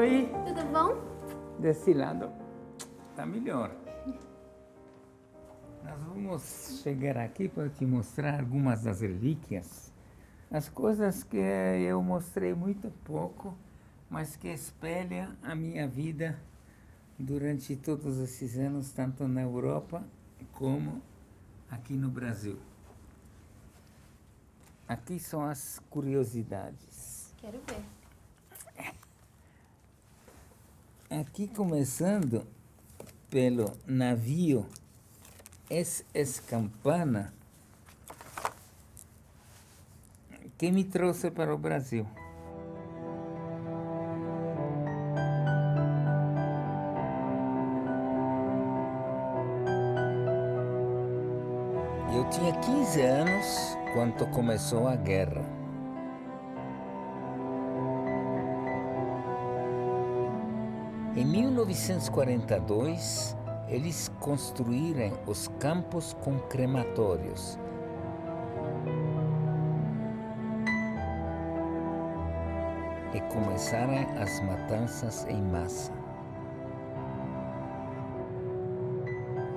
Oi, Tudo bom? desse lado tá melhor. Nós vamos chegar aqui para te mostrar algumas das relíquias, as coisas que eu mostrei muito pouco, mas que espelham a minha vida durante todos esses anos, tanto na Europa como aqui no Brasil. Aqui são as curiosidades. Quero ver. Aqui começando pelo navio SS Campana, que me trouxe para o Brasil. Eu tinha 15 anos quando começou a guerra. Em 1942, eles construíram os campos com crematórios. E começaram as matanças em massa.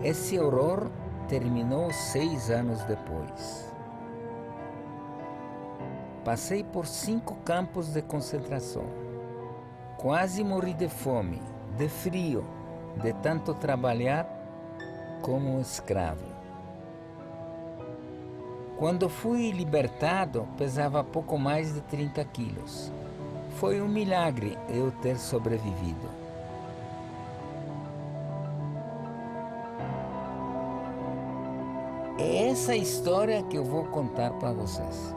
Esse horror terminou 6 anos depois. Passei por 5 campos de concentração. Quase morri de fome, de frio, de tanto trabalhar como escravo. Quando fui libertado, pesava pouco mais de 30 quilos. Foi um milagre eu ter sobrevivido. É essa história que eu vou contar para vocês.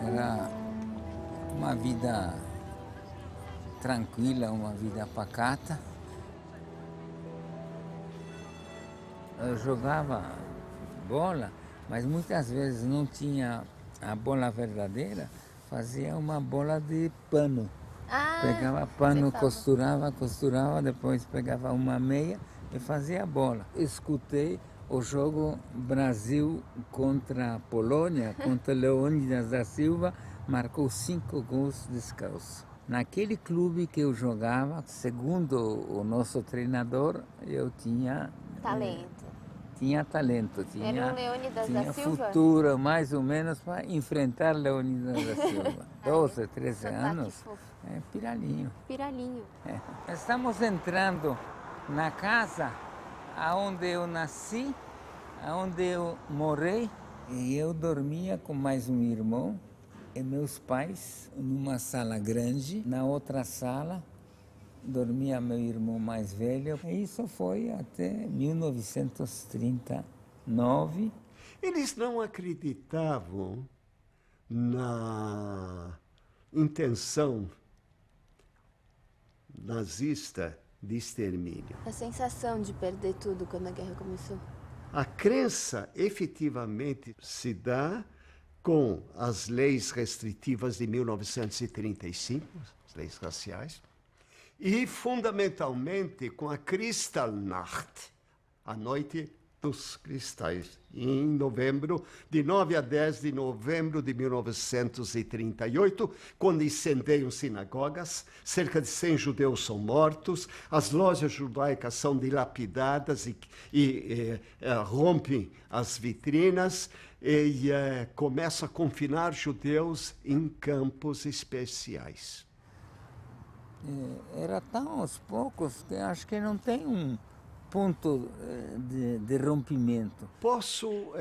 Era uma vida tranquila, uma vida pacata. Eu jogava bola, mas muitas vezes não tinha a bola verdadeira, fazia uma bola de pano. Pegava pano, costurava, depois pegava uma meia e fazia a bola. Escutei o jogo Brasil contra a Polônia, contra Leônidas da Silva, marcou 5 gols descalço. Naquele clube que eu jogava, segundo o nosso treinador, eu tinha Talento. Tinha talento, Era um Leônidas tinha da Silva? futuro mais ou menos para enfrentar Leônidas da Silva. 12, 13 sotaque anos, fofo. piralhinho. Piralhinho. Estamos entrando na casa onde eu nasci, onde eu morei, e eu dormia com mais um irmão e meus pais numa sala grande. Na outra sala dormia meu irmão mais velho. E isso foi até 1939. Eles não acreditavam na intenção nazista de extermínio. A sensação de perder tudo quando a guerra começou. A crença efetivamente se dá com as leis restritivas de 1935, as leis raciais, e fundamentalmente com a Kristallnacht, a noite dos cristais, em novembro, de 9 a 10 de novembro de 1938, quando incendeiam sinagogas, cerca de 100 judeus são mortos, as lojas judaicas são dilapidadas e rompem as vitrinas e começam a confinar judeus em campos especiais. Era tão aos poucos que acho que não tem um ponto de rompimento. Posso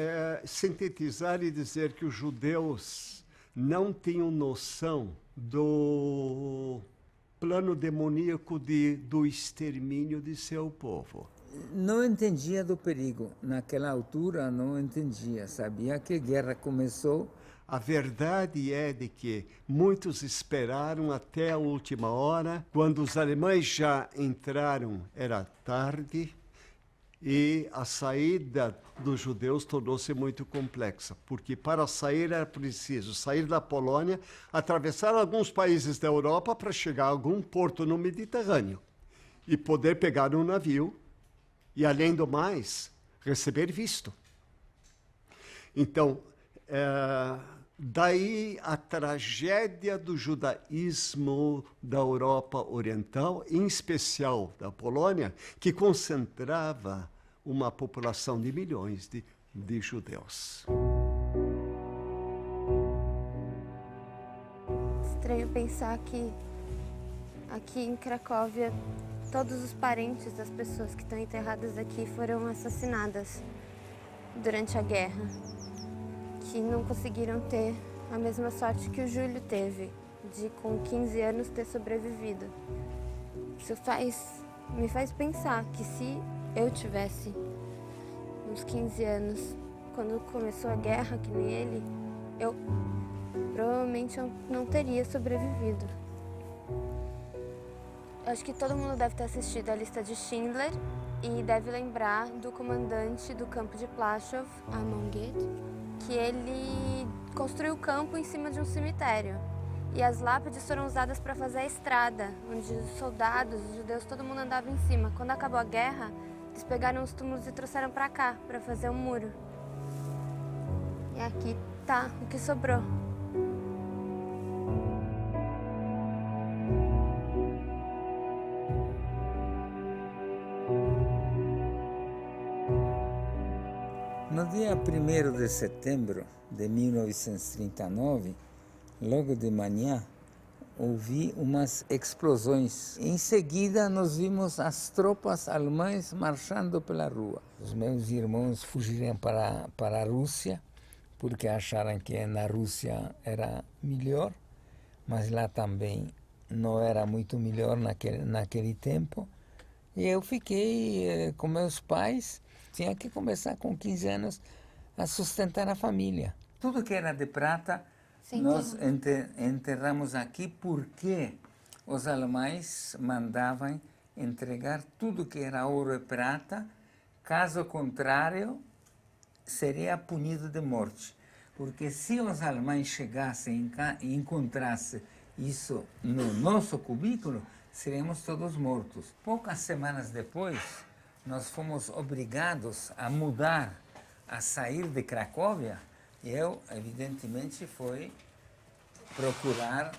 sintetizar e dizer que os judeus não tinham noção do plano demoníaco do extermínio de seu povo. Não entendia do perigo. Naquela altura não entendia. Sabia que a guerra começou. A verdade é de que muitos esperaram até a última hora. Quando os alemães já entraram, era tarde. E a saída dos judeus tornou-se muito complexa, porque para sair era preciso sair da Polônia, atravessar alguns países da Europa para chegar a algum porto no Mediterrâneo e poder pegar um navio e, além do mais, receber visto. Então, daí a tragédia do judaísmo da Europa Oriental, em especial da Polônia, que concentrava uma população de milhões de judeus. Estranho pensar que aqui em Cracóvia todos os parentes das pessoas que estão enterradas aqui foram assassinadas durante a guerra, que não conseguiram ter a mesma sorte que o Júlio teve, de com 15 anos ter sobrevivido. Isso me faz pensar que se eu tivesse uns 15 anos, quando começou a guerra, que nem ele, eu provavelmente não teria sobrevivido. Acho que todo mundo deve ter assistido a lista de Schindler e deve lembrar do comandante do campo de Plaszów, Armand, que ele construiu o campo em cima de um cemitério. E as lápides foram usadas para fazer a estrada, onde os soldados, os judeus, todo mundo andava em cima. Quando acabou a guerra, eles pegaram os túmulos e trouxeram para cá, para fazer um muro. E aqui tá o que sobrou. No dia 1º de setembro de 1939, logo de manhã, ouvi umas explosões. Em seguida, nós vimos as tropas alemãs marchando pela rua. Os meus irmãos fugiram para a Rússia, porque acharam que na Rússia era melhor, mas lá também não era muito melhor naquele tempo. E eu fiquei com meus pais. Tinha que começar com 15 anos a sustentar a família. Tudo que era de prata, nós enterramos aqui porque os alemães mandavam entregar tudo que era ouro e prata, caso contrário, seria punido de morte. Porque se os alemães chegassem e encontrassem isso no nosso cubículo, seríamos todos mortos. Poucas semanas depois, nós fomos obrigados a mudar, a sair de Cracóvia. Eu, evidentemente, fui procurar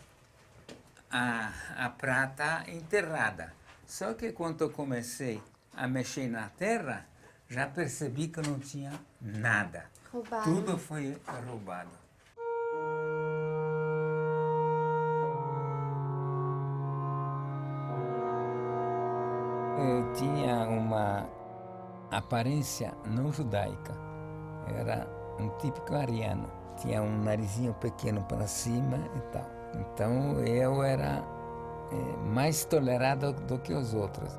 a prata enterrada. Só que quando eu comecei a mexer na terra, já percebi que não tinha nada. Roubado. Tudo foi roubado. Eu tinha uma aparência não judaica. Era um típico ariano. Tinha um narizinho pequeno para cima e tal. Então eu era mais tolerado do que os outros.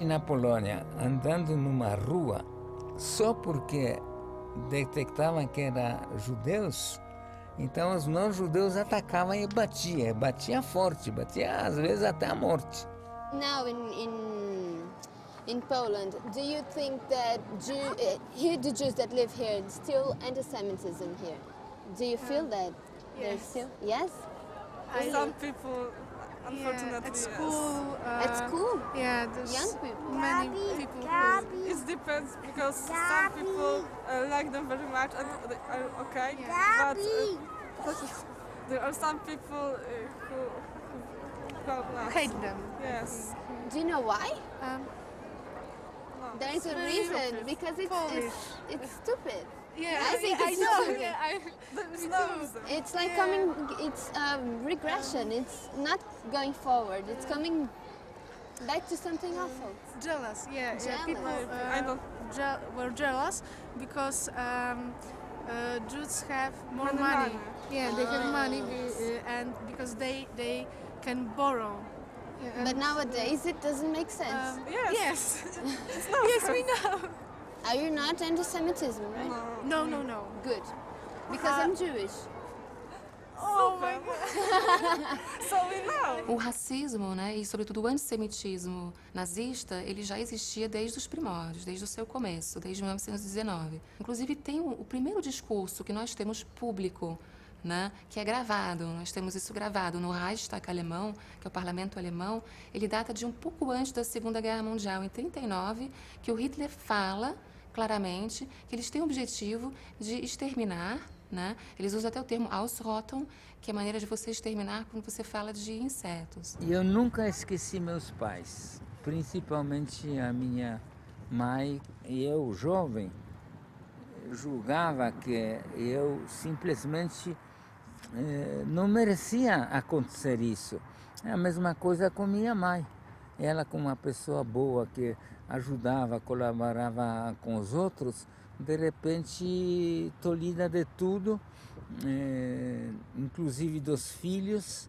E na Polônia, andando numa rua, só porque detectavam que eram judeus, então os não-judeus atacavam e batia forte, batia às vezes até a morte. Now in Poland, do you think that here the Jews that live here, still anti-Semitism here? Do you feel that there's still? Yes? Some people, unfortunately, at school. At school? Yeah, there's Young people? many people who... It depends because some people like them very much and they are okay, but there are some people who well, not. hate them. Yes. Do you know why? No. There is a very reason, obvious. because Polish. it's stupid. Yeah, I think it's know. stupid. Yeah, There is no reason. It's like it's regression. It's not going forward. It's coming back to something awful. jealous. Yeah, Jealous. people I don't. were jealous because Jews have more Many money. money. Yeah, they have money, and because they can borrow. Yeah, But nowadays it doesn't make sense. yes, It's no yes, we know. Are you not anti-Semitism, right? No. Good. Because I'm Jewish. Oh my God! So we know. O racismo, né, e sobretudo o antissemitismo nazista, ele já existia desde os primórdios, desde o seu começo, desde 1919. Inclusive tem o primeiro discurso que nós temos público, né, que é gravado, nós temos isso gravado no Reichstag alemão, que é o parlamento alemão. Ele data de um pouco antes da Segunda Guerra Mundial, em 39, que o Hitler fala claramente que eles têm o objetivo de exterminar, né? Eles usam até o termo Ausrotten, que é a maneira de você exterminar quando você fala de insetos. E eu nunca esqueci meus pais, principalmente a minha mãe. E eu, jovem, julgava que eu simplesmente não merecia acontecer isso. É a mesma coisa com minha mãe. Ela, como uma pessoa boa que ajudava, colaborava com os outros, de repente tolhida de tudo, inclusive dos filhos,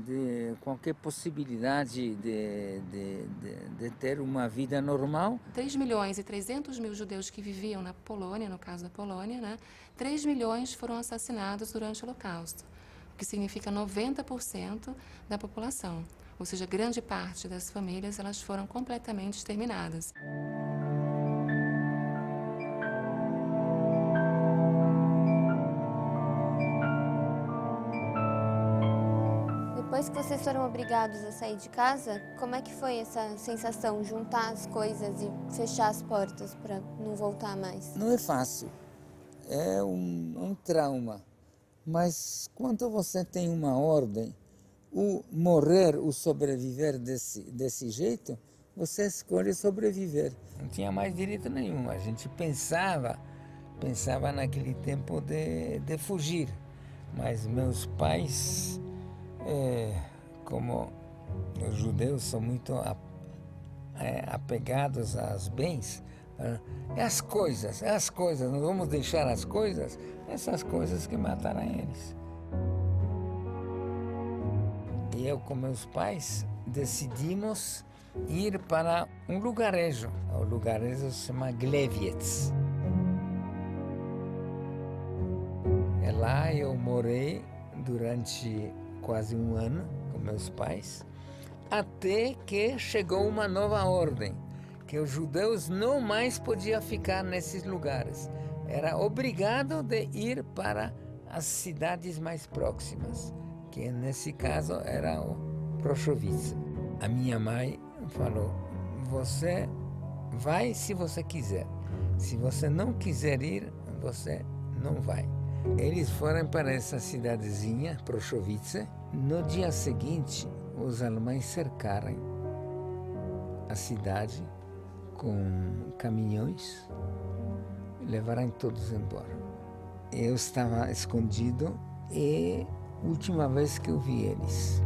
de qualquer possibilidade de ter uma vida normal. 3.300.000 judeus que viviam na Polônia, no caso da Polônia, né? 3 milhões foram assassinados durante o Holocausto, o que significa 90% da população. Ou seja, grande parte das famílias elas foram completamente exterminadas. Depois que vocês foram obrigados a sair de casa, como é que foi essa sensação, juntar as coisas e fechar as portas para não voltar mais? Não é fácil, é um trauma, mas quando você tem uma ordem, o morrer, o sobreviver desse jeito, você escolhe sobreviver. Não tinha mais direito nenhum, a gente pensava naquele tempo de fugir, mas meus pais, como os judeus são muito apegados aos bens, é as coisas, não vamos deixar as coisas, essas coisas que mataram eles. E eu com meus pais decidimos ir para um lugarejo. O lugarejo se chama Glewiec. E lá eu morei durante quase um ano com meus pais, até que chegou uma nova ordem, que os judeus não mais podiam ficar nesses lugares. Era obrigado de ir para as cidades mais próximas, que nesse caso era o Prochowicz. A minha mãe falou, você vai se você quiser. Se você não quiser ir, você não vai. Eles foram para essa cidadezinha, Prochowicz. No dia seguinte, os alemães cercaram a cidade com caminhões e levaram todos embora. Eu estava escondido e última vez que eu vi eles.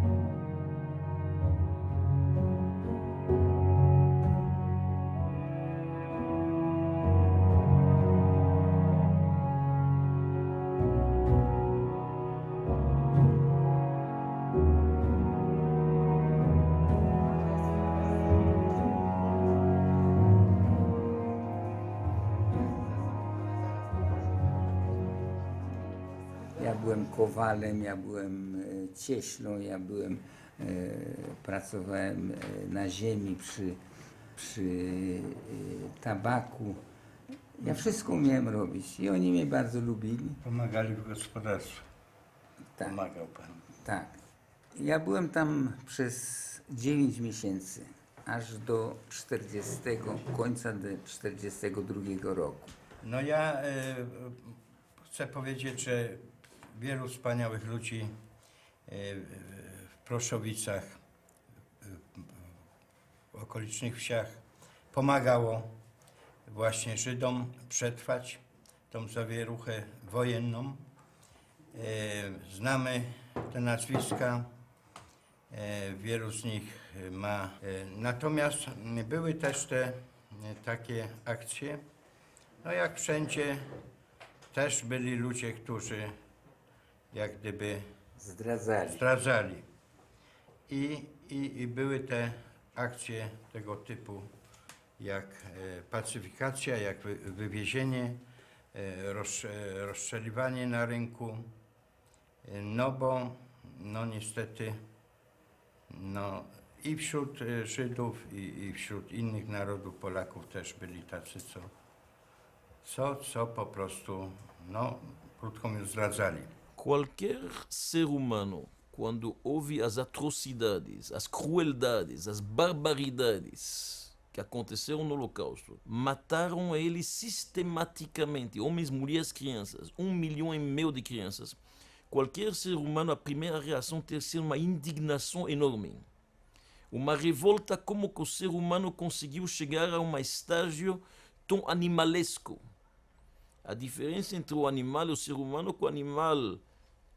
Ja byłem kowalem, ja byłem cieślą, pracowałem na ziemi przy tabaku. Ja wszystko umiałem robić i oni mnie bardzo lubili. Pomagali w gospodarstwie. Tak. Pomagał pan. Tak. Ja byłem tam przez 9 miesięcy, aż do końca 1942 roku. No ja chcę powiedzieć, że wielu wspaniałych ludzi w Proszowicach, w okolicznych wsiach pomagało właśnie Żydom przetrwać tą zawieruchę wojenną. Znamy te nazwiska, wielu z nich ma. Natomiast były też te takie akcje, no jak wszędzie też byli ludzie, którzy jak gdyby zdradzali. I były te akcje tego typu jak pacyfikacja, jak wywiezienie, rozstrzeliwanie na rynku No bo, no niestety, no i wśród Żydów, i wśród innych narodów Polaków też byli tacy, co po prostu, no, krótko mówiąc, zdradzali. Qualquer ser humano, quando houve as atrocidades, as crueldades, as barbaridades que aconteceram no Holocausto, mataram eles sistematicamente, homens, mulheres, crianças, 1,5 milhão de crianças. Qualquer ser humano, a primeira reação ter sido uma indignação enorme. Uma revolta como que o ser humano conseguiu chegar a um estágio tão animalesco. A diferença entre o animal e o ser humano, que o animal,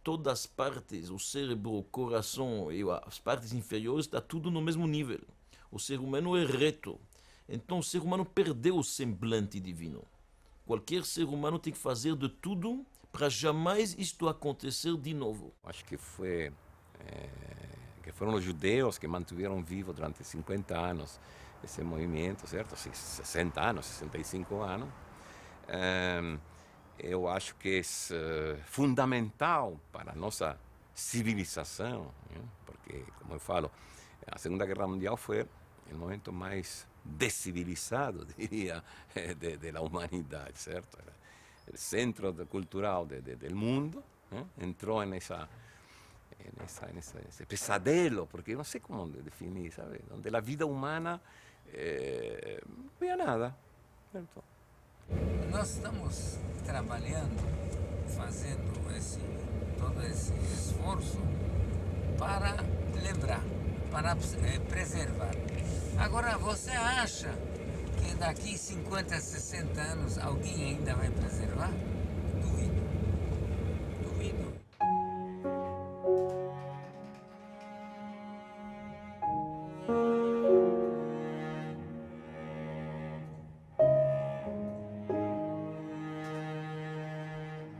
todas as partes, o cérebro, o coração e as partes inferiores, está tudo no mesmo nível. O ser humano é reto. Então o ser humano perdeu o semblante divino. Qualquer ser humano tem que fazer de tudo para jamais isto acontecer de novo. Acho que foram os judeus que mantiveram vivo durante 50 anos esse movimento, certo? 60 anos, 65 anos. Eu acho que é fundamental para a nossa civilização, né? Porque, como eu falo, a Segunda Guerra Mundial foi o momento mais descivilizado, diria, da humanidade, certo? O centro cultural do mundo, né? Entrou nesse pesadelo, porque eu não sei como definir, sabe? Onde a vida humana não é nada, certo? Nós estamos trabalhando, fazendo todo esse esforço para lembrar, para preservar. Agora, você acha que daqui 50, 60 anos alguém ainda vai preservar? Duvido. Duvido.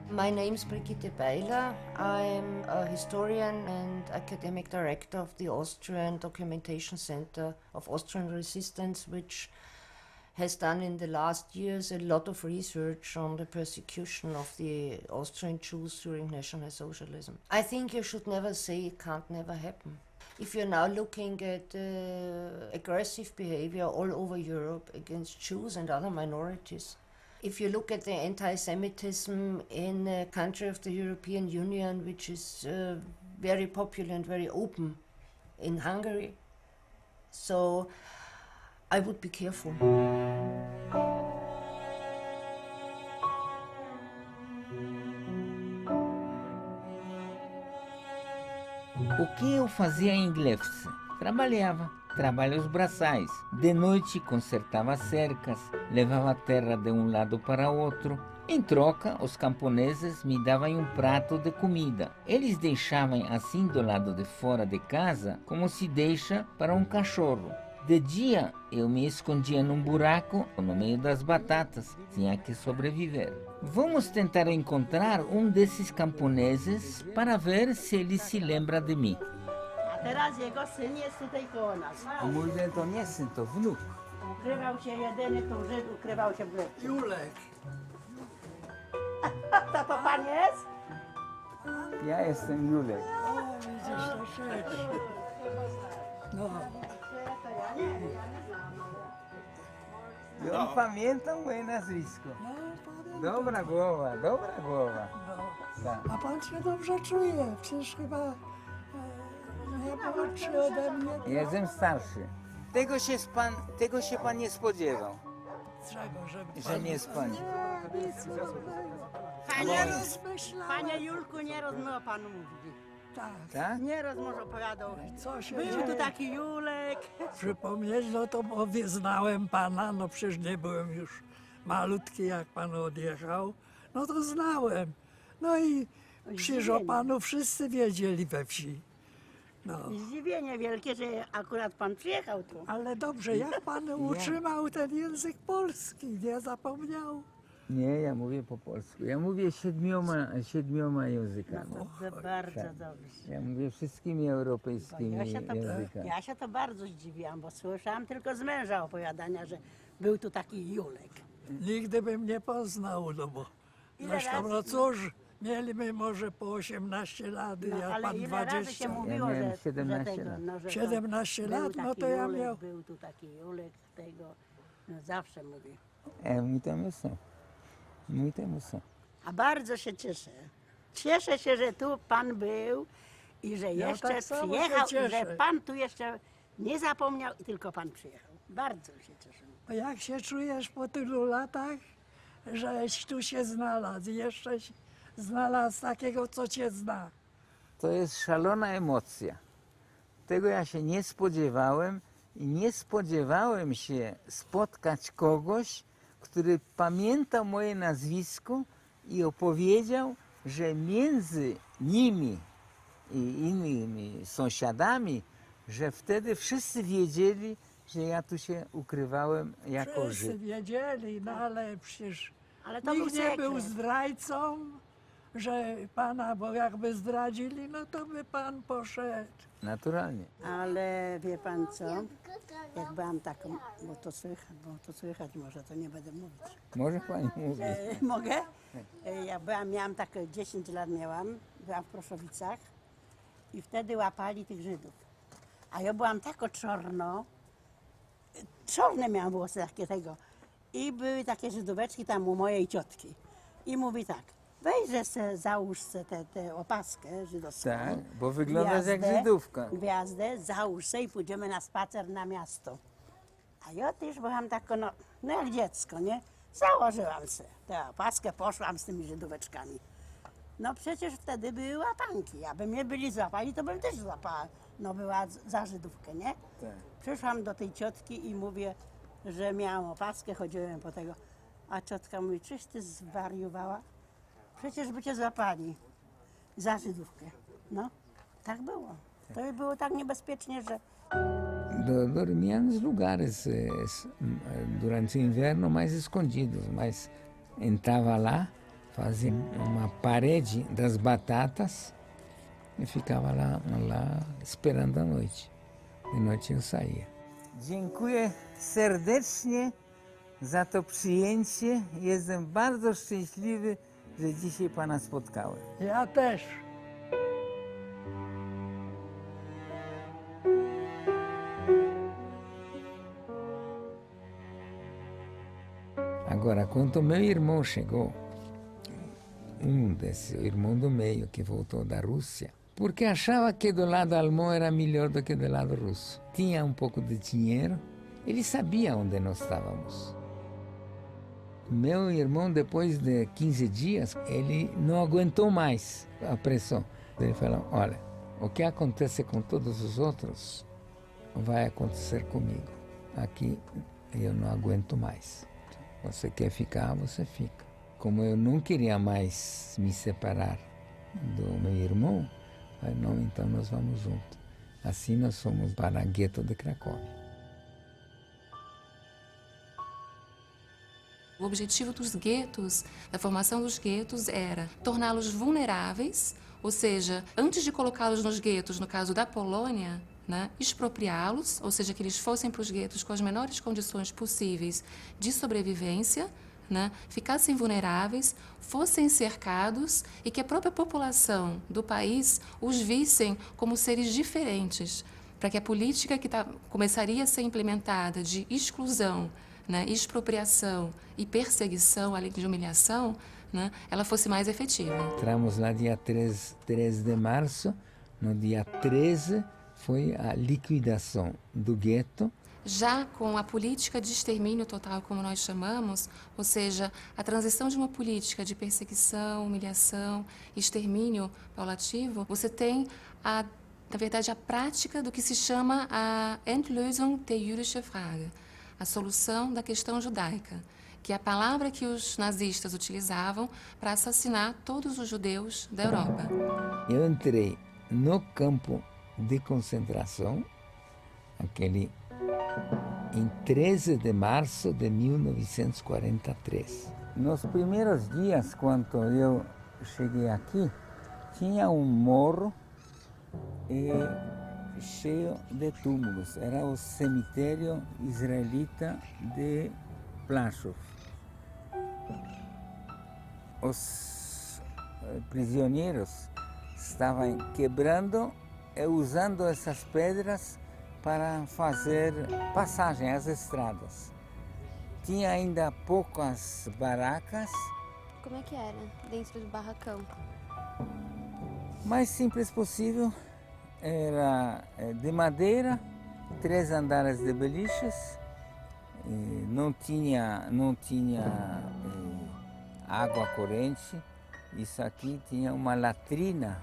My name is Brigitte Beiler. I'm a historian and academic director of the Austrian Documentation Center of Austrian Resistance, which has done in the last years a lot of research on the persecution of the Austrian Jews during National Socialism. I think you should never say it can't never happen. If you're now looking at aggressive behavior all over Europe against Jews and other minorities, if you look at the anti-Semitism in a country of the European Union, which is very popular and very open, in Hungary, so I would be careful. O que eu fazia em Glefce? Trabalhava. Trabalhos braçais. De noite consertava cercas, levava terra de um lado para outro. Em troca, os camponeses me davam um prato de comida. Eles deixavam assim do lado de fora de casa, como se deixa para um cachorro. De dia, eu me escondia num buraco no meio das batatas. Tinha que sobreviver. Vamos tentar encontrar um desses camponeses para ver se ele se lembra de mim. Teraz jego syn jest tutaj koło nas. Mój to nie syn, to wnuk. Ukrywał się jedyny, tu Żyd ukrywał się w lesie. Julek. To pan jest? Ja jestem Julek. O, widzisz, to siedzi. No. Ja pamiętam moje nazwisko. Dobra głowa, dobra głowa. Tak. A pan się dobrze czuje, przecież chyba nie młodszy ode mnie. Jestem starszy. Tego się pan nie spodziewał. Czego, że nie jest pani. Panie Julku, nie rozmawia pan mówi. Tak? Nie rozmawia opowiadał. Co się Był tu taki Julek. Przypomnieć, no to znałem pana, no przecież nie byłem już malutki, jak pan odjechał, no to znałem. No i przecież o panu wszyscy wiedzieli we wsi. No. Zdziwienie wielkie, że akurat pan przyjechał tu. Ale dobrze, jak pan utrzymał ten język polski, nie zapomniał? Nie, ja mówię po polsku. Ja mówię siedmioma językami. Bardzo dobrze. Ja mówię wszystkimi europejskimi językami. Ja się to bardzo zdziwiłam, bo słyszałam tylko z męża opowiadania, że był tu taki Julek. Nigdy bym nie poznał, no bo Ile zresztą, razy? no cóż, Mieliśmy może po 18 lat, No, ja ale pan ile razy 20. się mówiło, miałem że 17 tego, lat. no, że 17 to lat, był no taki to ja Julek, miał... Był tu taki Julek tego, no zawsze mówię. Muita emoção. Muita emoção. A bardzo się cieszę. Cieszę się, że tu pan był i że Ja jeszcze tak samo się przyjechał, i cieszę. że pan tu jeszcze nie zapomniał i tylko pan przyjechał. Bardzo się cieszę. A jak się czujesz po tylu latach, żeś tu się znalazł, jeszcze znalazł takiego, co cię zna. To jest szalona emocja. Tego ja się nie spodziewałem i nie spodziewałem się spotkać kogoś, który pamięta moje nazwisko i opowiedział, że między nimi i innymi sąsiadami, że wtedy wszyscy wiedzieli, że ja tu się ukrywałem jako Wszyscy Żyd. wiedzieli, no ale przecież Ale to nikt był nie był sekret. zdrajcą, że pana, bo jakby zdradzili, no to by pan poszedł. Naturalnie. Ale wie pan co? Jak byłam taką, bo to słychać może, to nie będę mówić. Może pani mówić. Mogę? Ja miałam takie 10 lat byłam w Proszowicach i wtedy łapali tych Żydów. A ja byłam tako czarne miałam włosy takie tego. I były takie Żydóweczki tam u mojej ciotki. I mówi tak, weźże se, załóż se tę opaskę żydowską. Tak, bo wyglądasz jak Żydówka. Gwiazdę, załóż se i pójdziemy na spacer na miasto. A ja też byłam tako, no jak dziecko, nie? Założyłam se tę opaskę, poszłam z tymi Żydóweczkami. No przecież wtedy były łapanki. Aby mnie byli złapali, to bym też złapała. No była za Żydówkę, nie? Tak. Przyszłam do tej ciotki i mówię, że miałam opaskę, chodziłem po tego. A ciotka mówi, czyś ty zwariowała? Przecież by cię złapali za Żydówkę. No, tak było. To było tak niebezpiecznie, że... Dormíamos em lugares durante o inverno mais escondidos, mas entrava lá, fazia uma parede das batatas e ficava lá esperando a noite. De noite eu saía. Dziękuję serdecznie za to przyjęcie. Jestem bardzo szczęśliwy, że dzisiaj pana spotkałem. Ja też. Agora, quando meu irmão chegou, o irmão do meio que voltou da Rússia, porque achava que do lado alemão era melhor do que do lado russo. Tinha um pouco de dinheiro, ele sabia onde nós estávamos. Meu irmão, depois de 15 dias, ele não aguentou mais a pressão. Ele falou, olha, o que acontece com todos os outros vai acontecer comigo. Aqui eu não aguento mais. Você quer ficar, você fica. Como eu não queria mais me separar do meu irmão, falei, não, então nós vamos juntos. Assim nós fomos para o gueto de Cracóvia. O objetivo dos guetos, da formação dos guetos, era torná-los vulneráveis, ou seja, antes de colocá-los nos guetos, no caso da Polônia, né, expropriá-los, ou seja, que eles fossem para os guetos com as menores condições possíveis de sobrevivência, né, ficassem vulneráveis, fossem cercados e que a própria população do país os vissem como seres diferentes, para que a política que começaria a ser implementada de exclusão, né, expropriação e perseguição, além de humilhação, né, ela fosse mais efetiva. Entramos lá dia 3 de março, no dia 13 foi a liquidação do gueto. Já com a política de extermínio total, como nós chamamos, ou seja, a transição de uma política de perseguição, humilhação, extermínio paulativo, você tem, na verdade, a prática do que se chama a Endlösung der jüdischen Frage, a solução da questão judaica, que é a palavra que os nazistas utilizavam para assassinar todos os judeus da Europa. Eu entrei no campo de concentração, em 13 de março de 1943. Nos primeiros dias, quando eu cheguei aqui, tinha um morro cheio de túmulos. Era o cemitério israelita de Plaszów. Os prisioneiros estavam quebrando e usando essas pedras para fazer passagem às estradas. Tinha ainda poucas barracas. Como é que era dentro do barracão? Mais simples possível. Era de madeira, 3 andares de beliches, não tinha água corrente. Isso aqui tinha uma latrina.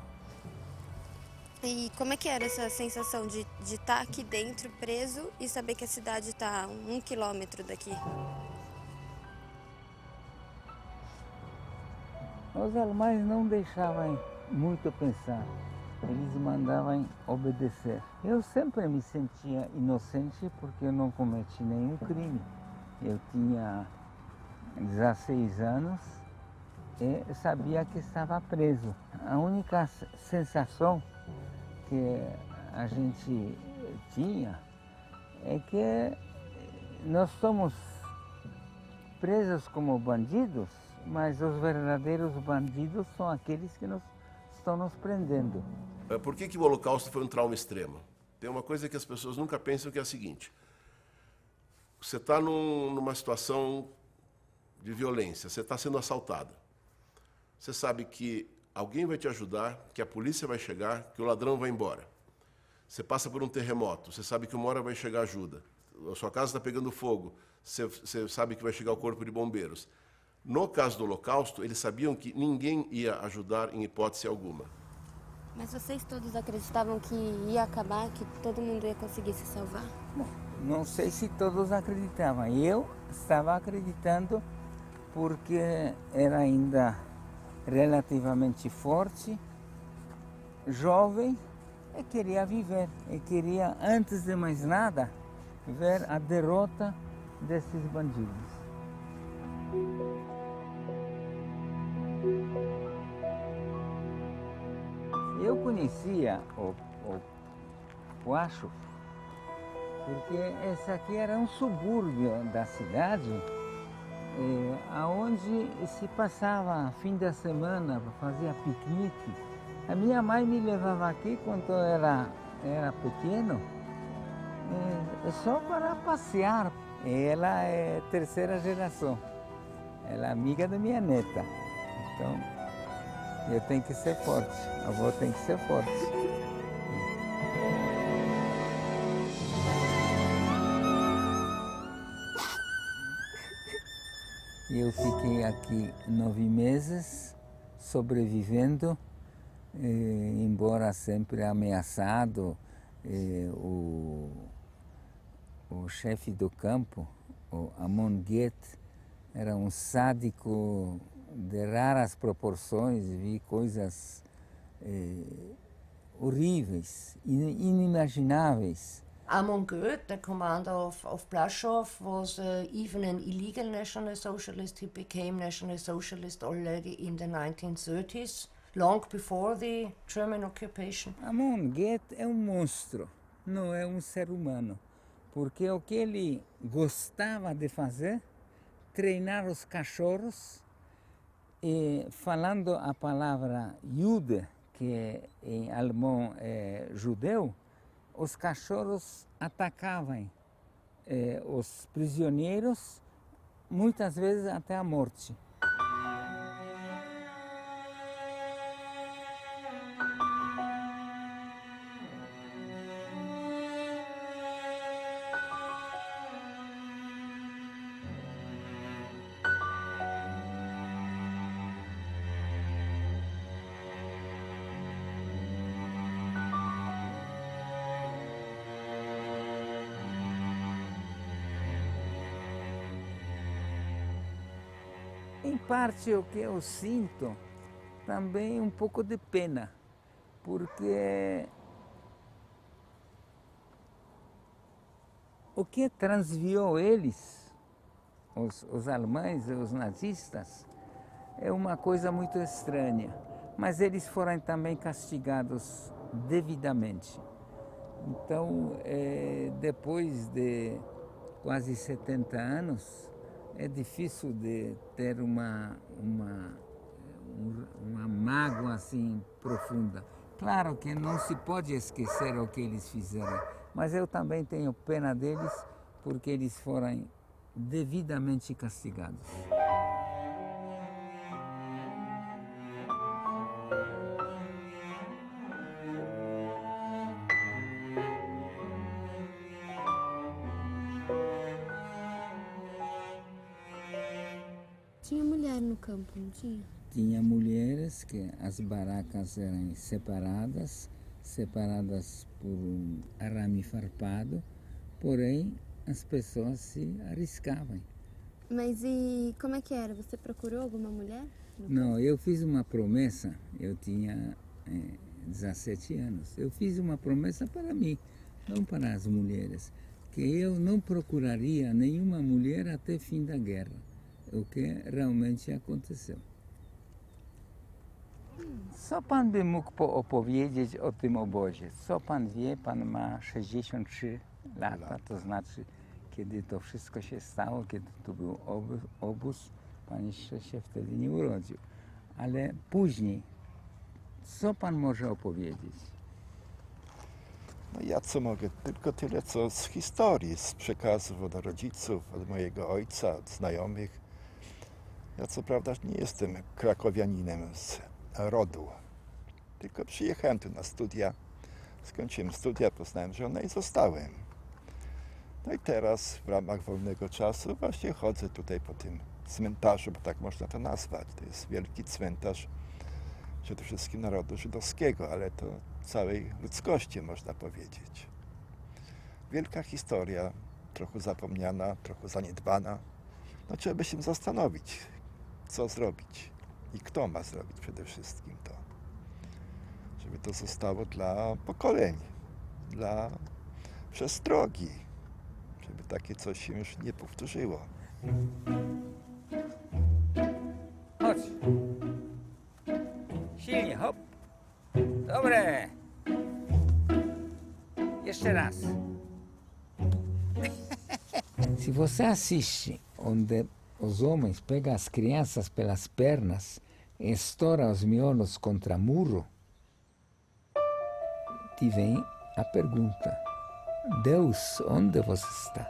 E como é que era essa sensação de estar aqui dentro, preso, e saber que a cidade está a 1 quilômetro daqui? Os alemães não deixavam muito pensar, eles mandavam obedecer. Eu sempre me sentia inocente porque eu não cometi nenhum crime. Eu tinha 16 anos e sabia que estava preso. A única sensação que a gente tinha é que nós somos presos como bandidos, mas os verdadeiros bandidos são aqueles que estão nos prendendo. Por que o Holocausto foi um trauma extremo? Tem uma coisa que as pessoas nunca pensam, que é a seguinte: você está numa situação de violência, você está sendo assaltado. Você sabe que alguém vai te ajudar, que a polícia vai chegar, que o ladrão vai embora. Você passa por um terremoto, você sabe que uma hora vai chegar ajuda. A sua casa está pegando fogo, você sabe que vai chegar o corpo de bombeiros. No caso do Holocausto, eles sabiam que ninguém ia ajudar em hipótese alguma. Mas vocês todos acreditavam que ia acabar, que todo mundo ia conseguir se salvar? Bom, não sei se todos acreditavam. Eu estava acreditando porque era ainda relativamente forte, jovem, e queria viver. E queria, antes de mais nada, ver a derrota desses bandidos. Eu conhecia o Huacho porque esse aqui era um subúrbio da cidade, aonde se passava fim da semana, fazia piquenique. A minha mãe me levava aqui quando eu era pequeno, só para passear. Ela é terceira geração, ela é amiga da minha neta. Então, eu tenho que ser forte, a avó tem que ser forte. Eu fiquei aqui 9 meses, sobrevivendo, embora sempre ameaçado. O chefe do campo, o Amon Get, era um sádico de raras proporções, vi coisas horríveis, inimagináveis. Amon Goeth, the commander of Plaszow, was even an illegal National Socialist. He became National Socialist already in the 1930s, long before the German occupation. Amon Goeth é um monstro, não é um ser humano, porque o que ele gostava de fazer, treinar os cachorros, e falando a palavra Jude, que em alemão é judeu, os cachorros atacavam os prisioneiros, muitas vezes até a morte. Em parte, o que eu sinto também um pouco de pena, porque o que transviou eles, os alemães e os nazistas, é uma coisa muito estranha, mas eles foram também castigados devidamente. Então, depois de quase 70 anos, é difícil de ter uma mágoa assim profunda. Claro que não se pode esquecer o que eles fizeram, mas eu também tenho pena deles porque eles foram devidamente castigados. Tinha mulher no campo, não tinha? Tinha mulheres que as barracas eram separadas por um arame farpado, porém as pessoas se arriscavam. Mas e como é que era? Você procurou alguma mulher? Não, eu fiz uma promessa, eu tinha 17 anos. Eu fiz uma promessa para mim, não para as mulheres, que eu não procuraria nenhuma mulher até fim da guerra, o que realmente aconteceu. Co pan by mógł opowiedzieć o tym obozie? Co pan wie? Pan ma 63 lata, to znaczy, kiedy to wszystko się stało, kiedy tu był obóz, pan jeszcze się wtedy nie urodził. Ale później, co pan może opowiedzieć? No ja co mogę? Tylko tyle, co z historii, z przekazów od rodziców, od mojego ojca, od znajomych. Ja co prawda nie jestem krakowianinem z rodu, tylko przyjechałem tu na studia, skończyłem studia, poznałem żonę i zostałem. No i teraz w ramach wolnego czasu właśnie chodzę tutaj po tym cmentarzu, bo tak można to nazwać. To jest wielki cmentarz przede wszystkim narodu żydowskiego, ale to całej ludzkości można powiedzieć. Wielka historia, trochę zapomniana, trochę zaniedbana. No trzeba by się zastanowić, co zrobić i kto ma zrobić przede wszystkim to, żeby to zostało dla pokoleń, dla przestrogi, żeby takie coś się już nie powtórzyło. Chodź. Silnie, hop. Dobre. Jeszcze raz. Se você assiste onde os homens pegam as crianças pelas pernas e estouram os miolos contra muro, te vem a pergunta: Deus, onde você está?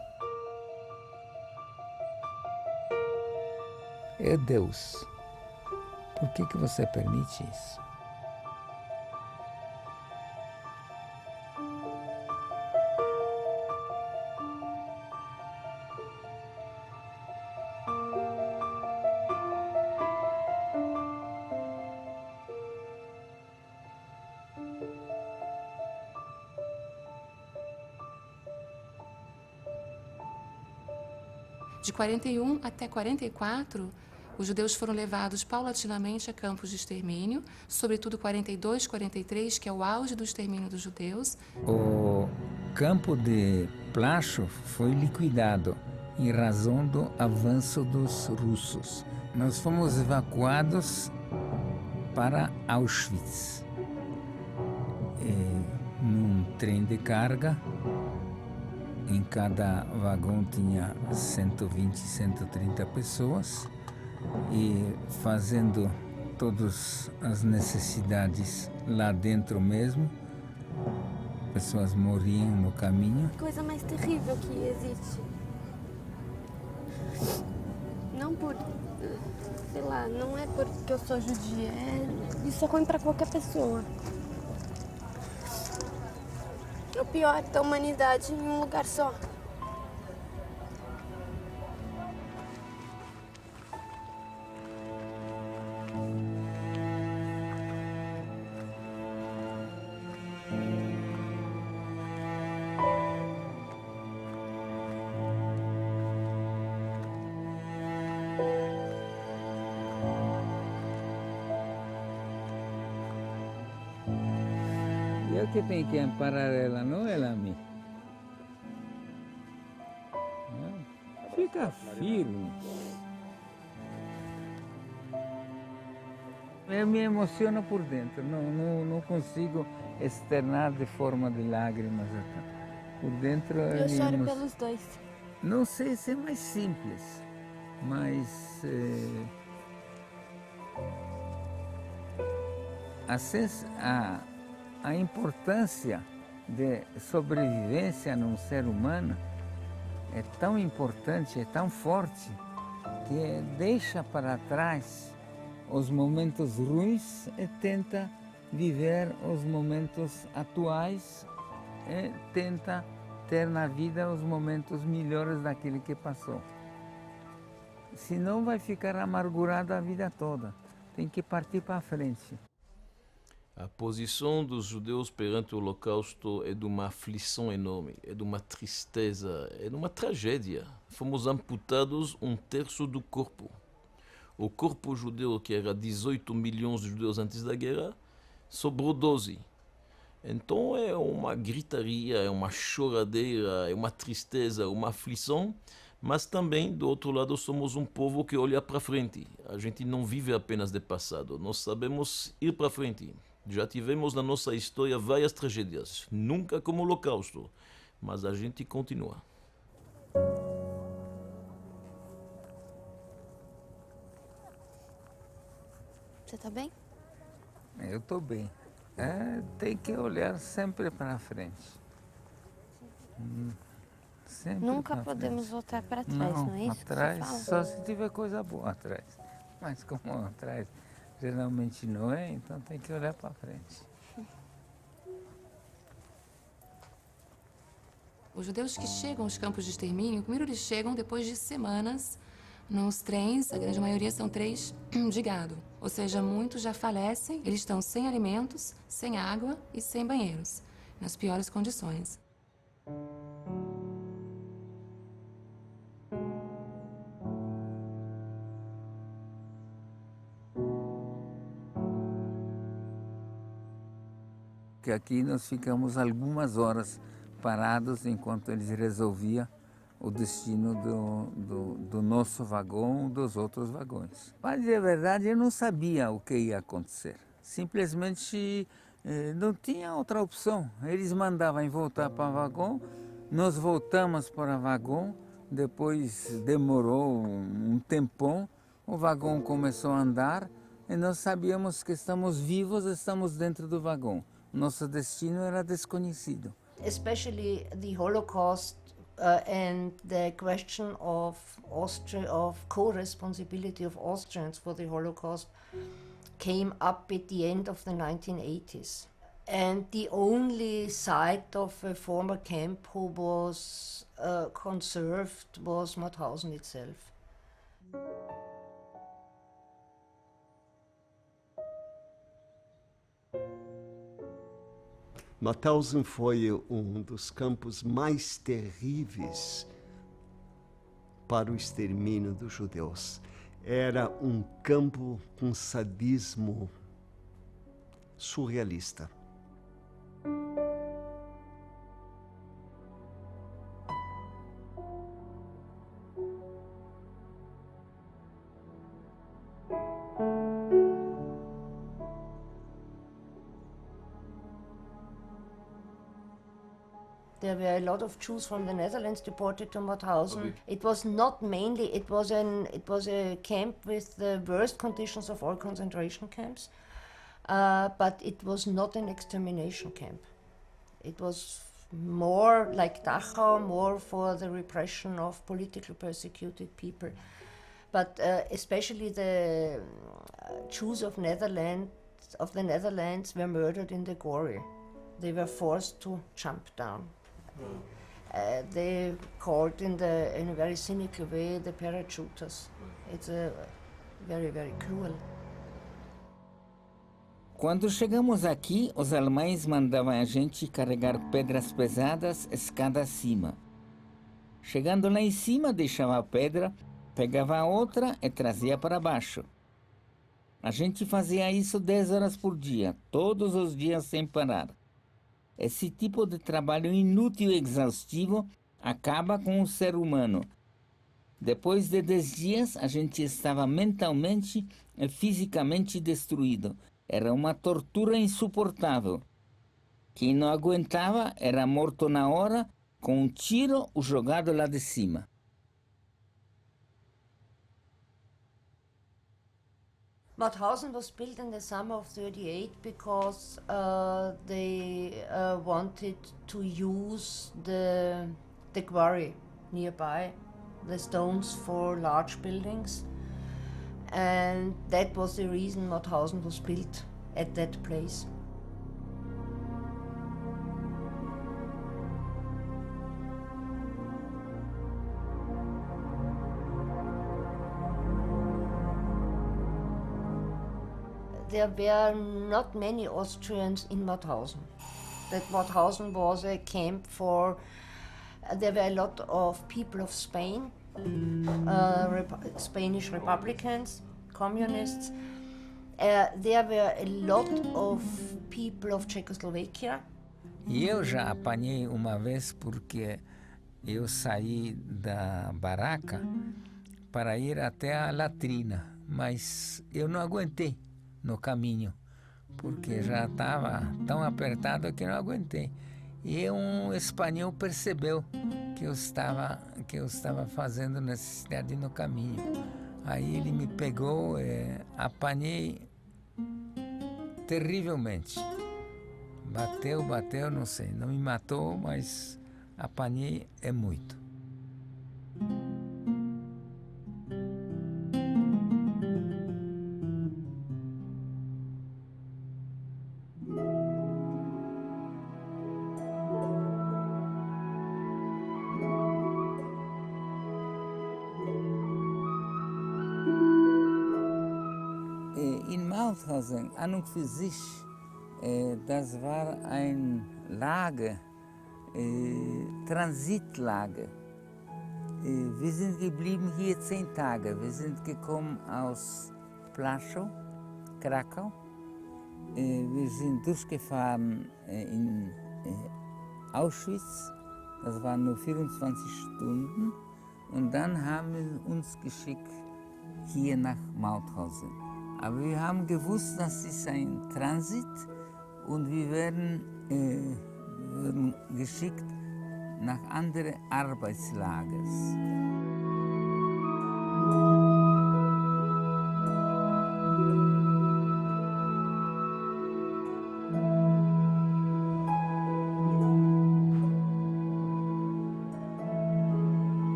É Deus. Por que você permite isso? De 41 até 44, os judeus foram levados paulatinamente a campos de extermínio, sobretudo 42, 43, que é o auge do extermínio dos judeus. O campo de Plaszow foi liquidado em razão do avanço dos russos. Nós fomos evacuados para Auschwitz, num trem de carga. Em cada vagão tinha 120, 130 pessoas e fazendo todas as necessidades lá dentro mesmo. Pessoas morriam no caminho. Coisa mais terrível que existe. Não por, sei lá, não é porque eu sou judia, isso é ruim para qualquer pessoa. É o pior da humanidade em um lugar só. Eu que tenho que amparar ela, não ela a mim. Fica firme. Eu me emociono por dentro, não consigo externar de forma de lágrimas. Por dentro Eu choro pelos dois. Não sei se é mais simples, mas a importância de sobrevivência num ser humano é tão importante, é tão forte, que deixa para trás os momentos ruins e tenta viver os momentos atuais e tenta ter na vida os momentos melhores daquele que passou. Senão vai ficar amargurado a vida toda. Tem que partir para frente. A posição dos judeus perante o Holocausto é de uma aflição enorme, é de uma tristeza, é de uma tragédia. Fomos amputados 1/3 do corpo. O corpo judeu, que era 18 milhões de judeus antes da guerra, sobrou 12. Então é uma gritaria, é uma choradeira, é uma tristeza, uma aflição, mas também, do outro lado, somos um povo que olha para frente. A gente não vive apenas de passado, nós sabemos ir para frente. Já tivemos na nossa história várias tragédias, nunca como o Holocausto, mas a gente continua. Você tá bem? Eu estou bem. Tem que olhar sempre para frente. Sempre Nunca pra podemos frente. voltar para trás, não é isso atrás, que você só fala? se tiver coisa boa atrás. Mas como atrás geralmente não é, então tem que olhar para frente. Os judeus que chegam aos campos de extermínio, primeiro eles chegam depois de semanas nos trens, a grande maioria são trens de gado. Ou seja, muitos já falecem, eles estão sem alimentos, sem água e sem banheiros, nas piores condições. Que aqui nós ficamos algumas horas parados enquanto eles resolviam o destino do nosso vagão, dos outros vagões. Para dizer a verdade, eu não sabia o que ia acontecer. Simplesmente não tinha outra opção. Eles mandavam voltar para o vagão, nós voltamos para o vagão, depois demorou um tempão, o vagão começou a andar e nós sabíamos que estamos vivos, estamos dentro do vagão. Nosso destino era desconhecido. Especially the Holocaust and the question of co-responsibility of Austrians for the Holocaust came up at the end of the 1980s. And the only site of a former camp who was conserved was Mauthausen itself. Mauthausen foi um dos campos mais terríveis para o extermínio dos judeus. Era um campo com sadismo surrealista. There were a lot of Jews from the Netherlands deported to Mauthausen. It was not mainly, it was a camp with the worst conditions of all concentration camps, but it was not an extermination camp. It was more like Dachau, more for the repression of politically persecuted people. But especially the Jews of the Netherlands were murdered in the Gori. They were forced to jump down. They called in a very cynical way the parachuters. It's very, very cruel. Quando chegamos aqui, os alemães mandavam a gente carregar pedras pesadas escada acima. Chegando lá em cima, deixava a pedra, pegava a outra e trazia para baixo. A gente fazia isso 10 horas por dia, todos os dias sem parar. Esse tipo de trabalho inútil e exaustivo acaba com o ser humano. Depois de 10 dias, a gente estava mentalmente e fisicamente destruído. Era uma tortura insuportável. Quem não aguentava era morto na hora, com um tiro ou jogado lá de cima. Mauthausen was built in the summer of 38 because they wanted to use the quarry nearby, the stones for large buildings. And that was the reason Mauthausen was built at that place. There were not many Austrians in Mauthausen. That Mauthausen was a camp for, there were a lot of people of Spain, Spanish Republicans, communists. There were a lot of people of Czechoslovakia. E eu já apanhei uma vez porque eu saí da baraca para ir até a latrina, mas eu não aguentei no caminho, porque já estava tão apertado que não aguentei. E um espanhol percebeu que eu estava fazendo necessidade no caminho. Aí ele me pegou, apanhei terrivelmente. Bateu, não sei, não me matou, mas apanhei muito. In Mauthausen an und für sich, das war ein Lager, Transitlager. Wir sind geblieben hier 10 Tage. Wir sind gekommen aus Plaszow, Krakau. Wir sind durchgefahren in Auschwitz. Das waren nur 24 Stunden. Und dann haben wir uns geschickt hier nach Mauthausen. Aber wir haben gewusst, das ist ein Transit und wir werden geschickt nach anderen Arbeitslagers.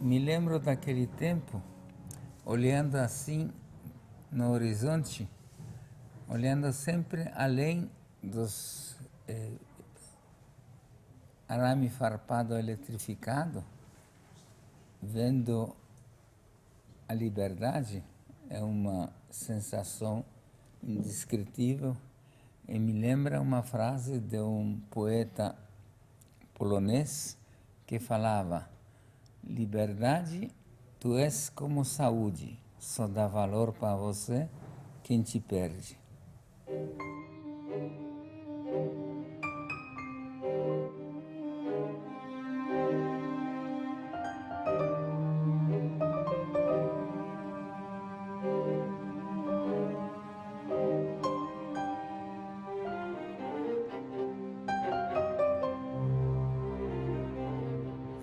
Me lembro daquele tempo, olhando assim no horizonte, olhando sempre além dos arame farpado eletrificado, vendo a liberdade, é uma sensação indescritível. E me lembra uma frase de um poeta polonês que falava: liberdade, tu és como saúde, só dá valor para você quem te perde.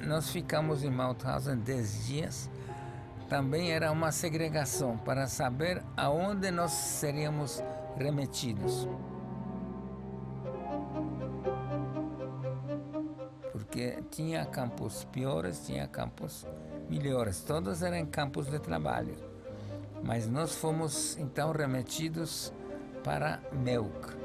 Nós ficamos em Mauthausen 10 dias. Também era uma segregação para saber aonde nós seríamos remetidos. Porque tinha campos piores, tinha campos melhores. Todos eram campos de trabalho. Mas nós fomos então remetidos para Meuc.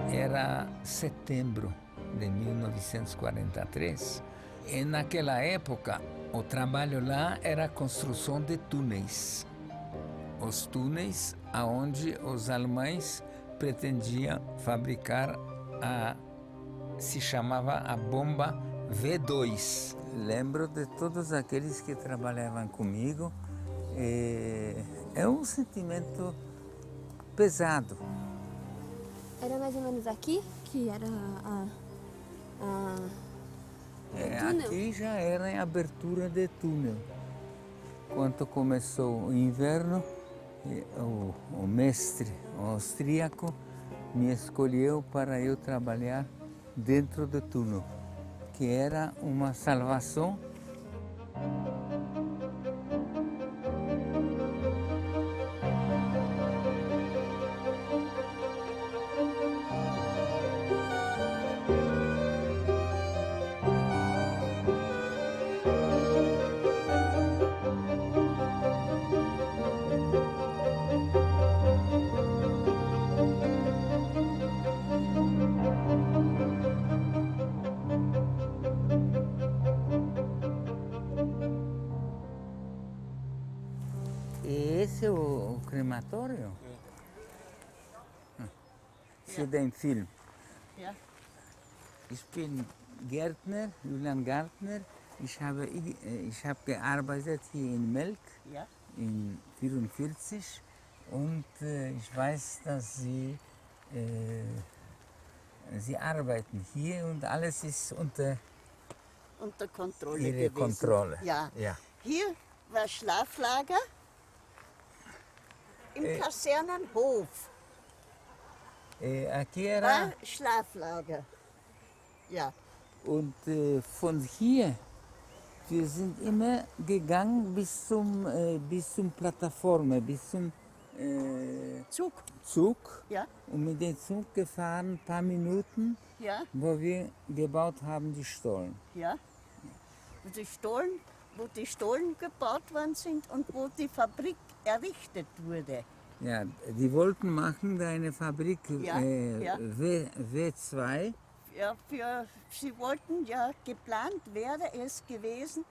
Era setembro de 1943 e naquela época o trabalho lá era a construção de túneis. Os túneis aonde os alemães pretendiam fabricar se chamava a bomba V2. Lembro de todos aqueles que trabalhavam comigo. É um sentimento pesado. Era mais ou menos aqui que era aqui já era em abertura de túnel. Quando começou o inverno, o mestre austríaco me escolheu para eu trabalhar dentro do túnel, que era uma salvação. Esse é o crematório? Für den Film. Ja. Ich bin Gärtner, Julian Gärtner. Ich habe gearbeitet hier in Melk Ja. in 1944 und ich weiß, dass Sie arbeiten hier und alles ist unter Kontrolle Ihre gewesen. Kontrolle. Ja. Ja. Hier war Schlaflager im Kasernenhof. Aqui era. War Schlaflager. Ja. Und von hier, wir sind immer gegangen bis zum Plattform, bis zum Zug. Ja. Und mit dem Zug gefahren, ein paar Minuten, Ja. wo wir gebaut haben, die Stollen. Ja. Wo die Stollen gebaut worden sind und wo die Fabrik errichtet wurde. Ja, die wollten machen da eine Fabrik Ja, ja. W2. Ja, sie wollten ja, geplant wäre es gewesen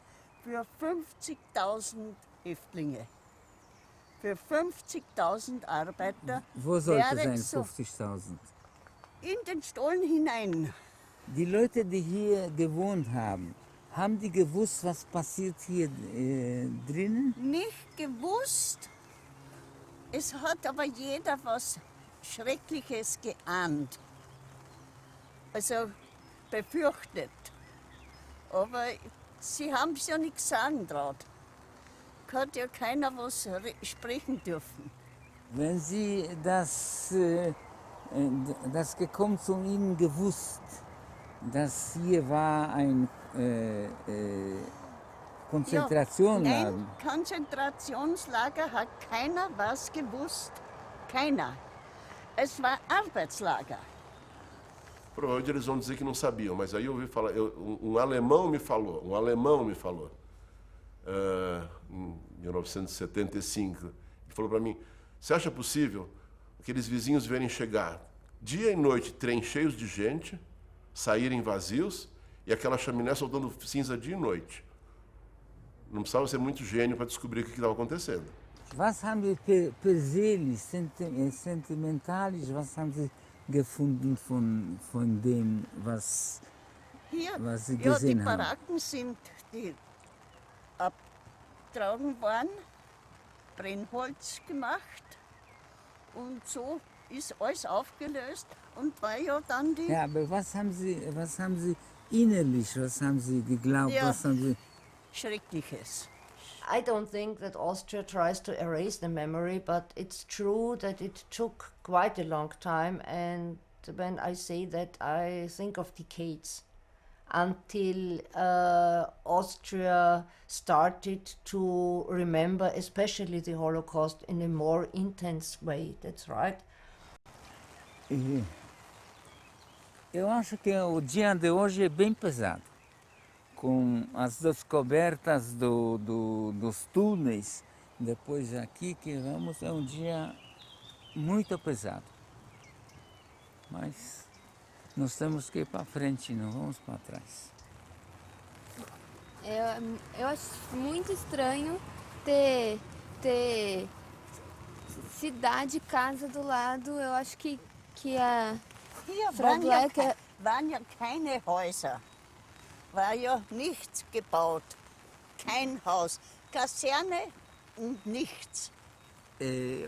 für 50.000 Häftlinge. Für 50.000 Arbeiter. Wo sollte wäre sein, so 50.000? in den Stollen hinein. Die Leute, die hier gewohnt haben die gewusst, was passiert hier drinnen? Nicht gewusst. Es hat aber jeder was Schreckliches geahnt. Also befürchtet. Aber sie haben es ja nicht sagen traut. Hat ja keiner was sprechen dürfen. Wenn Sie das gekommen zu Ihnen gewusst, dass hier war ein Konzentrationslager? Nein, Konzentrationslager hat keiner was gewusst. Keiner. Es war Arbeitslager. Provavelmente eles vão dizer que não sabiam, mas aí eu ouvi falar, um alemão me falou, em 1975, ele falou para mim, você acha possível aqueles vizinhos verem chegar dia e noite trens cheios de gente, saírem vazios e aquela chaminé soltando cinza dia e noite? Não precisava ser muito gênio para descobrir o que estava acontecendo. Was haben Sie persönlich, sentimentalisch, was haben Sie gefunden von dem, was Sie gesehen die haben? Baracken sind die abgetragen worden, Brennholz gemacht und so ist alles aufgelöst und war ja dann die... Ja, aber was haben Sie innerlich, was haben Sie geglaubt, Ja. was haben Sie... Schreckliches. I don't think that Austria tries to erase the memory, but it's true that it took quite a long time, and when I say that, I think of decades until Austria started to remember, especially the Holocaust, in a more intense way. That's right. Eu acho que o dia de hoje é bem pesado. Com as descobertas dos túneis, depois aqui que vamos, é um dia muito pesado. Mas nós temos que ir para frente, não vamos para trás. Eu acho muito estranho ter cidade, casa do lado. Eu acho que a Hier Frau Black... waren ja keine Häuser. War ja nichts gebaut. Kein Haus. Kaserne und nichts.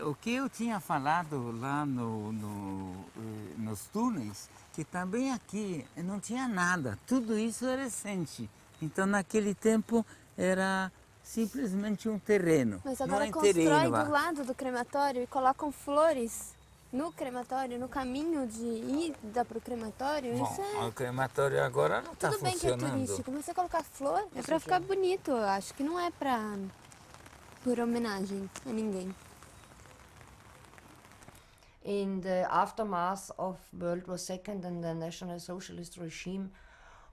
o que eu tinha falado lá nos túneis, que também aqui não tinha nada, tudo isso é recente. Então, naquele tempo, era simplesmente um terreno. Mas não agora é constrói terreno, do lado do crematório e colocam flores no crematório, no caminho de ida para o crematório. Bom, isso é... o crematório agora não está Tudo bem que é funcionando. turístico, mas você colocar flor é para ficar bonito, eu acho, que não é por homenagem a ninguém. In the aftermath of World War II and the National Socialist regime,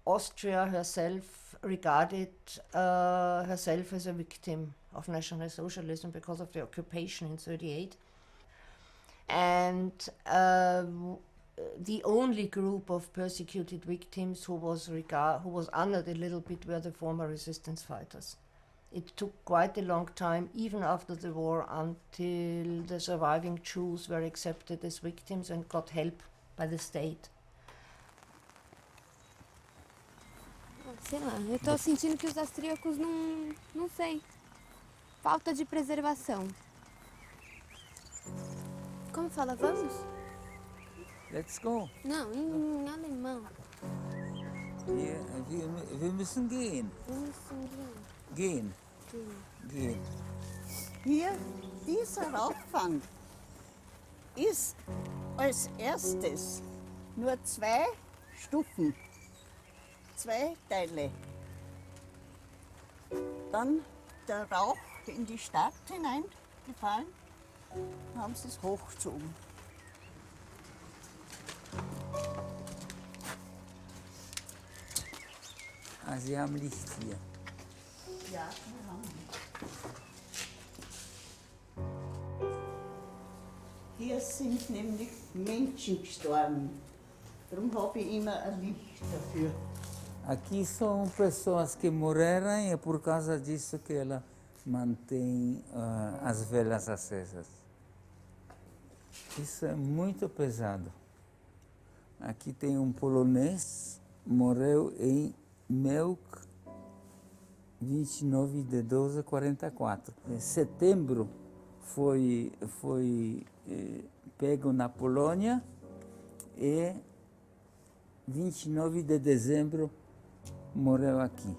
Austria herself regarded herself as a victim of National Socialism because of the occupation in 1938. And the only group of persecuted victims who was honored a little bit were the former resistance fighters. It took quite a long time, even after the war, until the surviving Jews were accepted as victims and got help by the state. Sei lá, eu tô sentindo que os austríacos não sei, falta de preservação. Como fala vamos? Let's go. Não, em alemão. Wir müssen gehen. Gehen. Gehen. Hier, dieser Rauchfang ist als erstes nur 2 Stufen, 2 Teile. Dann der Rauch in die Stadt hineingefallen, dann haben sie es hochgezogen. Sie haben Licht hier. Ja, wir haben. Hier sind nämlich Menschen gestorben. Darum habe ich immer ein Licht dafür. Aqui são pessoas que morreram e é por causa disso que ela mantém as velas acesas. Isso é muito pesado. Aqui tem um polonês, morreu em Mełk, 29 de 12 de 44. Em setembro foi pego na Polônia e 29 de dezembro morreu aqui.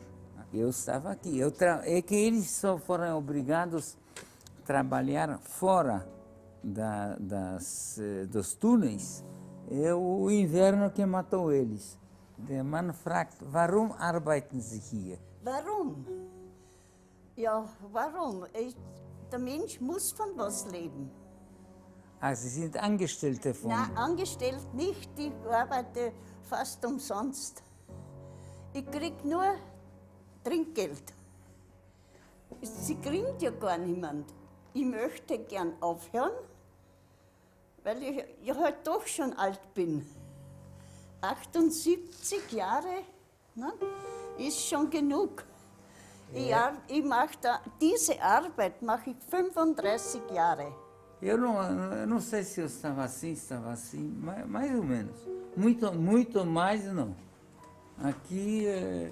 Eu estava aqui. É que eles só foram obrigados a trabalhar fora dos túneis. É o inverno que matou eles. Der Mann fragt, warum arbeiten Sie hier? Warum? Ja, warum? Der Mensch muss von was leben. Ah, Sie sind Angestellte von... Nein, angestellt nicht. Ich arbeite fast umsonst. Ich krieg nur Trinkgeld. Sie kriegt ja gar niemand. Ich möchte gern aufhören, weil ich halt doch schon alt bin. 78 Jahre, ne, ist schon genug. Ja. Ich mache diese Arbeit mache ich 35 Jahre. Eu não sei se eu estava assim, mais ou menos. Muito mais não. Aqui é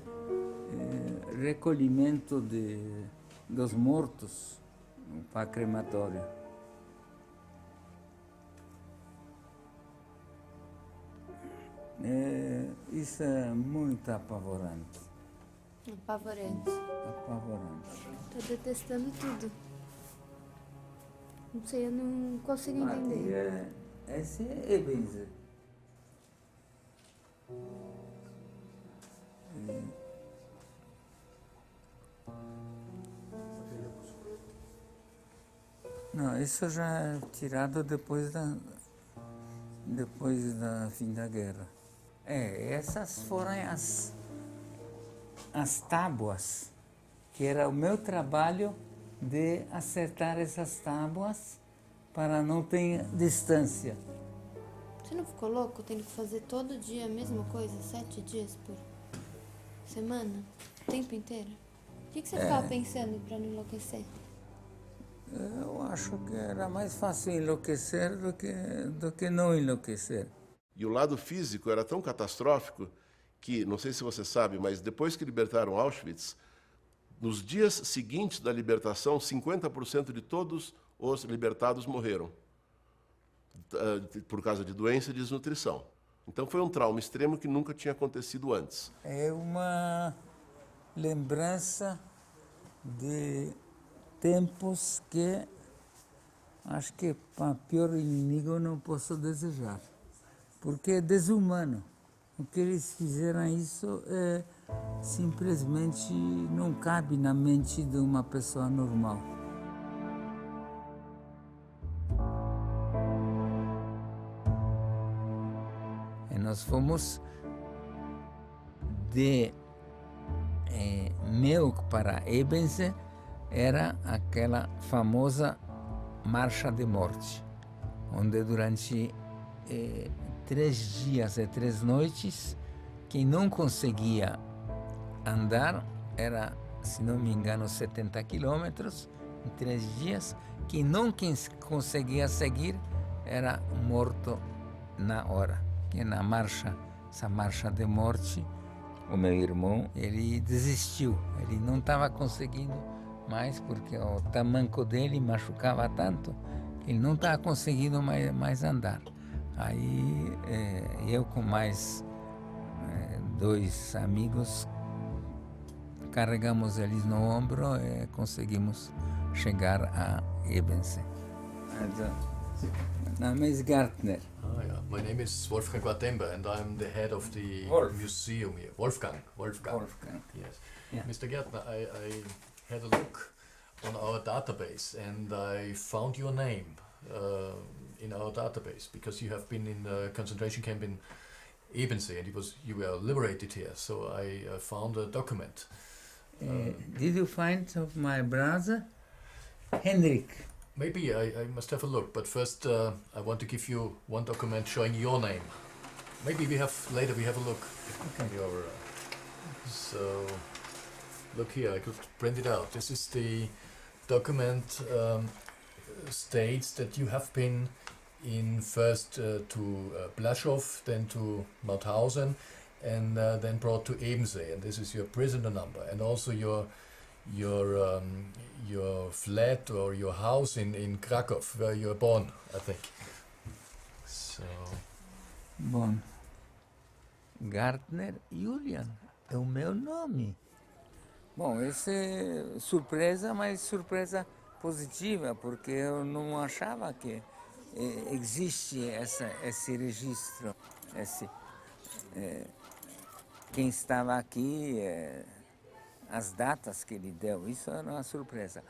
recolhimento dos mortos para crematório. Isso é muito apavorante. Apavorante. Apavorante. Tô detestando tudo. Não sei, eu não consigo entender. Esse é benzer. Não, isso já é tirado depois da fim da guerra. Essas foram as tábuas, que era o meu trabalho de acertar essas tábuas para não ter distância. Você não ficou louco tendo que fazer todo dia a mesma coisa, 7 dias por semana, o tempo inteiro? O que você ficava pensando para não enlouquecer? Eu acho que era mais fácil enlouquecer do que não enlouquecer. E o lado físico era tão catastrófico que, não sei se você sabe, mas depois que libertaram Auschwitz, nos dias seguintes da libertação, 50% de todos os libertados morreram por causa de doença e desnutrição. Então foi um trauma extremo que nunca tinha acontecido antes. É uma lembrança de tempos que acho que para pior inimigo eu não posso desejar, porque é desumano. O que eles fizeram isso simplesmente não cabe na mente de uma pessoa normal. E nós fomos de Meuk para Ebense, era aquela famosa Marcha de Morte, onde durante 3 dias e 3 noites, quem não conseguia andar era, se não me engano, 70 quilômetros em 3 dias. Quem não conseguia seguir era morto na hora. E na marcha, essa marcha de morte, o meu irmão, ele desistiu. Ele não estava conseguindo mais, porque o tamanco dele machucava tanto, ele não estava conseguindo mais andar. Aí eu com mais 2 amigos carregamos eles no ombro e conseguimos chegar a Ebense. Meu nome é Gartner. Yeah. My name is Wolfgang Guatemba and I'm the head of the museum here. Wolfgang. Yes. Yeah. Mr. Gärtner, I had a look on our database and I found your name in our database because you have been in the concentration camp in Ebensee and you were liberated here. So I found a document. Did you find of my brother, Henrik? Maybe I must have a look, but first I want to give you one document showing your name. Maybe later we have a look. Okay. So look here, I could print it out. This is the document states that you have been in first to Blaschow, then to Mauthausen, and then brought to Ebensee. And this is your prisoner number, and also your flat or your house in Krakow, where you were born, I think. So. Bom, Gartner Julian é o meu nome. Bom, essa é surpresa, mas surpresa positiva, porque eu não achava que existe esse registro, quem estava aqui, as datas que ele deu, isso era uma surpresa.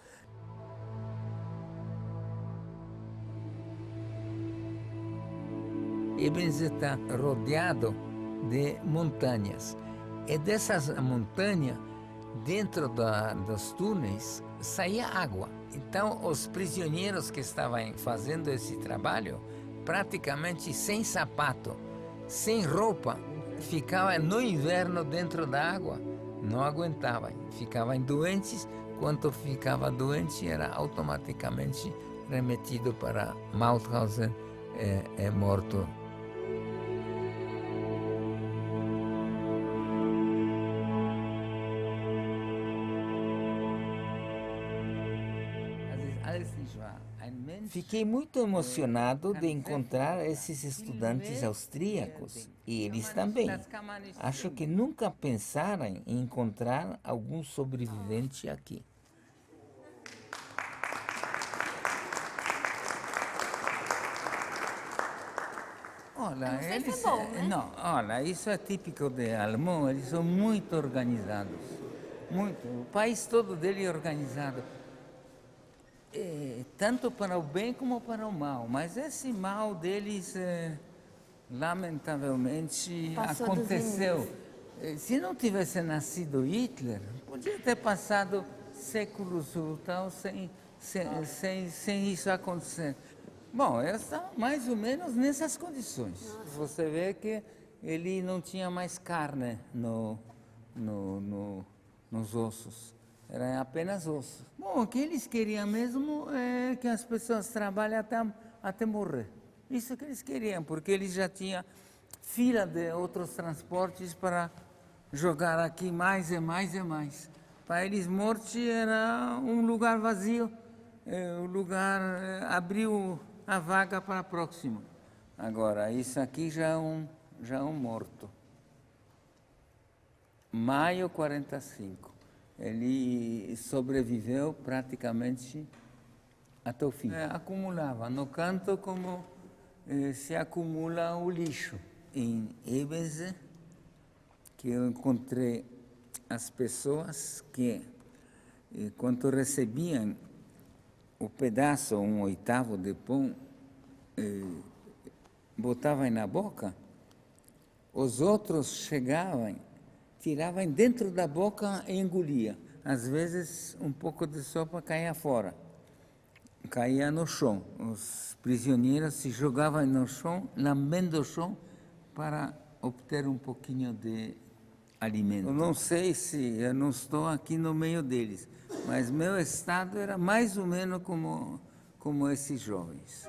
Ebense está rodeado de montanhas. E dessas montanhas, dentro dos túneis, saía água. Então, os prisioneiros que estavam fazendo esse trabalho, praticamente sem sapato, sem roupa, ficavam no inverno dentro da água. Não aguentavam, ficavam doentes. Quando ficava doente, era automaticamente remetido para Mauthausen e morto. Fiquei muito emocionado de encontrar esses estudantes austríacos, e eles também. Acho que nunca pensaram em encontrar algum sobrevivente aqui. Olha, eles, não, olha, isso é típico de alemão, eles são muito organizados. Muito. O país todo dele é organizado. Tanto para o bem como para o mal, mas esse mal deles, lamentavelmente, Passou aconteceu. Se não tivesse nascido Hitler, podia ter passado séculos tal, sem isso acontecer. Bom, eu estava mais ou menos nessas condições. Nossa. Você vê que ele não tinha mais carne nos ossos. Era apenas osso. Bom, o que eles queriam mesmo é que as pessoas trabalhem até morrer. Isso que eles queriam, porque eles já tinham fila de outros transportes para jogar aqui mais e mais e mais. Para eles, morte era um lugar vazio o lugar abriu a vaga para próximo. Agora, isso aqui já é um morto. Maio 45. Ele sobreviveu praticamente até o fim. Acumulava no canto como se acumula o lixo. Em Ebeze, que eu encontrei as pessoas que, quando recebiam o pedaço, 1/8 de pão, botavam na boca, os outros chegavam, tiravam dentro da boca e engoliam. Às vezes, um pouco de sopa caía fora, caía no chão. Os prisioneiros se jogavam no chão, lambendo o chão, para obter um pouquinho de alimento. Eu não sei se eu não estou aqui no meio deles, mas meu estado era mais ou menos como esses jovens.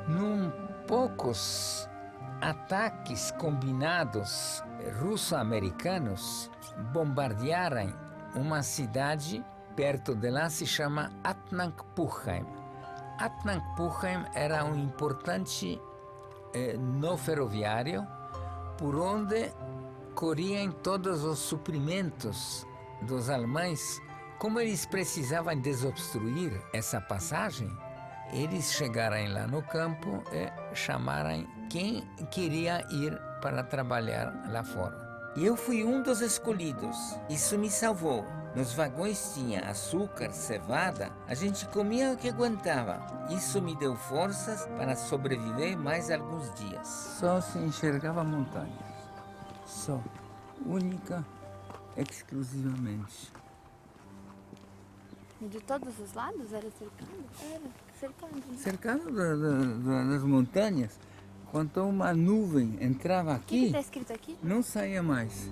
Num poucos ataques combinados russo-americanos bombardearam uma cidade perto de lá, se chama Atnang-Puchheim. Atnang-Puchheim era um importante nó ferroviário por onde corriam todos os suprimentos dos alemães. Como eles precisavam desobstruir essa passagem, eles chegaram lá no campo e chamaram quem queria ir para trabalhar lá fora. E eu fui um dos escolhidos. Isso me salvou. Nos vagões tinha açúcar, cevada, a gente comia o que aguentava. Isso me deu forças para sobreviver mais alguns dias. Só se enxergava montanhas. Só. Única, exclusivamente. E de todos os lados era cercado? Era cercado. Né? Cercado das montanhas. Quando uma nuvem entrava aqui, o que está escrito aqui? Não saía mais.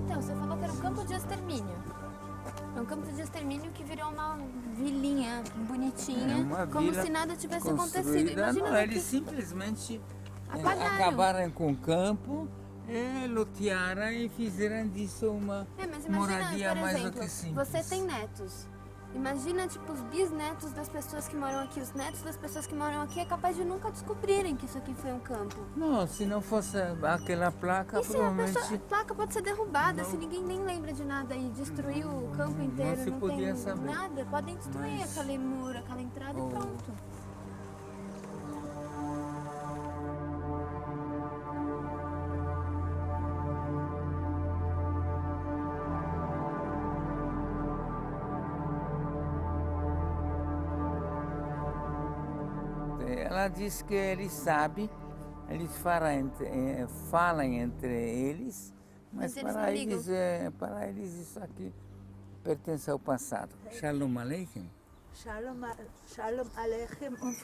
Então, você falou que era um campo de extermínio. É um campo de extermínio que virou uma vilinha bonitinha, como se nada tivesse acontecido. Imagina não, eles simplesmente acabaram com o campo, lotearam e fizeram disso uma moradia mais do que simples. Você tem netos. Imagina, tipo, os bisnetos das pessoas que moram aqui, os netos das pessoas que moram aqui é capaz de nunca descobrirem que isso aqui foi um campo. Não, se não fosse aquela placa, provavelmente... A placa pode ser derrubada, se ninguém nem lembra de nada e destruir o campo inteiro, não se podia saber. Nada, podem destruir aquele muro, aquela entrada e pronto. Ela diz que eles sabem, eles falam entre eles, mas para eles isso aqui pertence ao passado. Shalom Aleichem. Shalom Aleichem und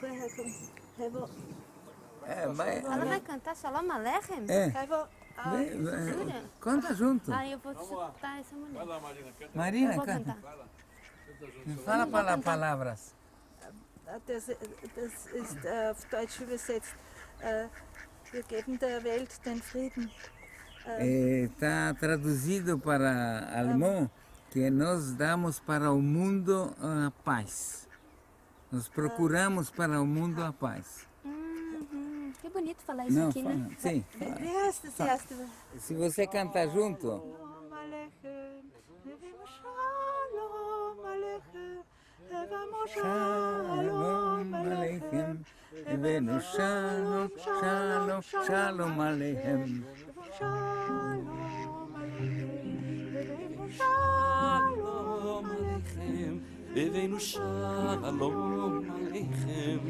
Ela vai cantar Shalom Aleichem? Canta junto. Ah, eu vou chutar essa mulher. Vai lá, Marina, canta. Marina, canta. Fala palavras. Das ist auf Deutsch übersetzt. Wir geben der Welt den Frieden. Está traduzido para alemão que nós damos para o mundo a paz. Nós procuramos para o mundo a paz. Que bonito falar isso aqui, né? Sim. Wie heißt das erste? Se você cantar junto. Shalom Aleichem. Shalom Aleichem, Evenu Shalom, Shalom, Shalom Aleichem. Shalom Aleichem, Evenu Shalom Aleichem.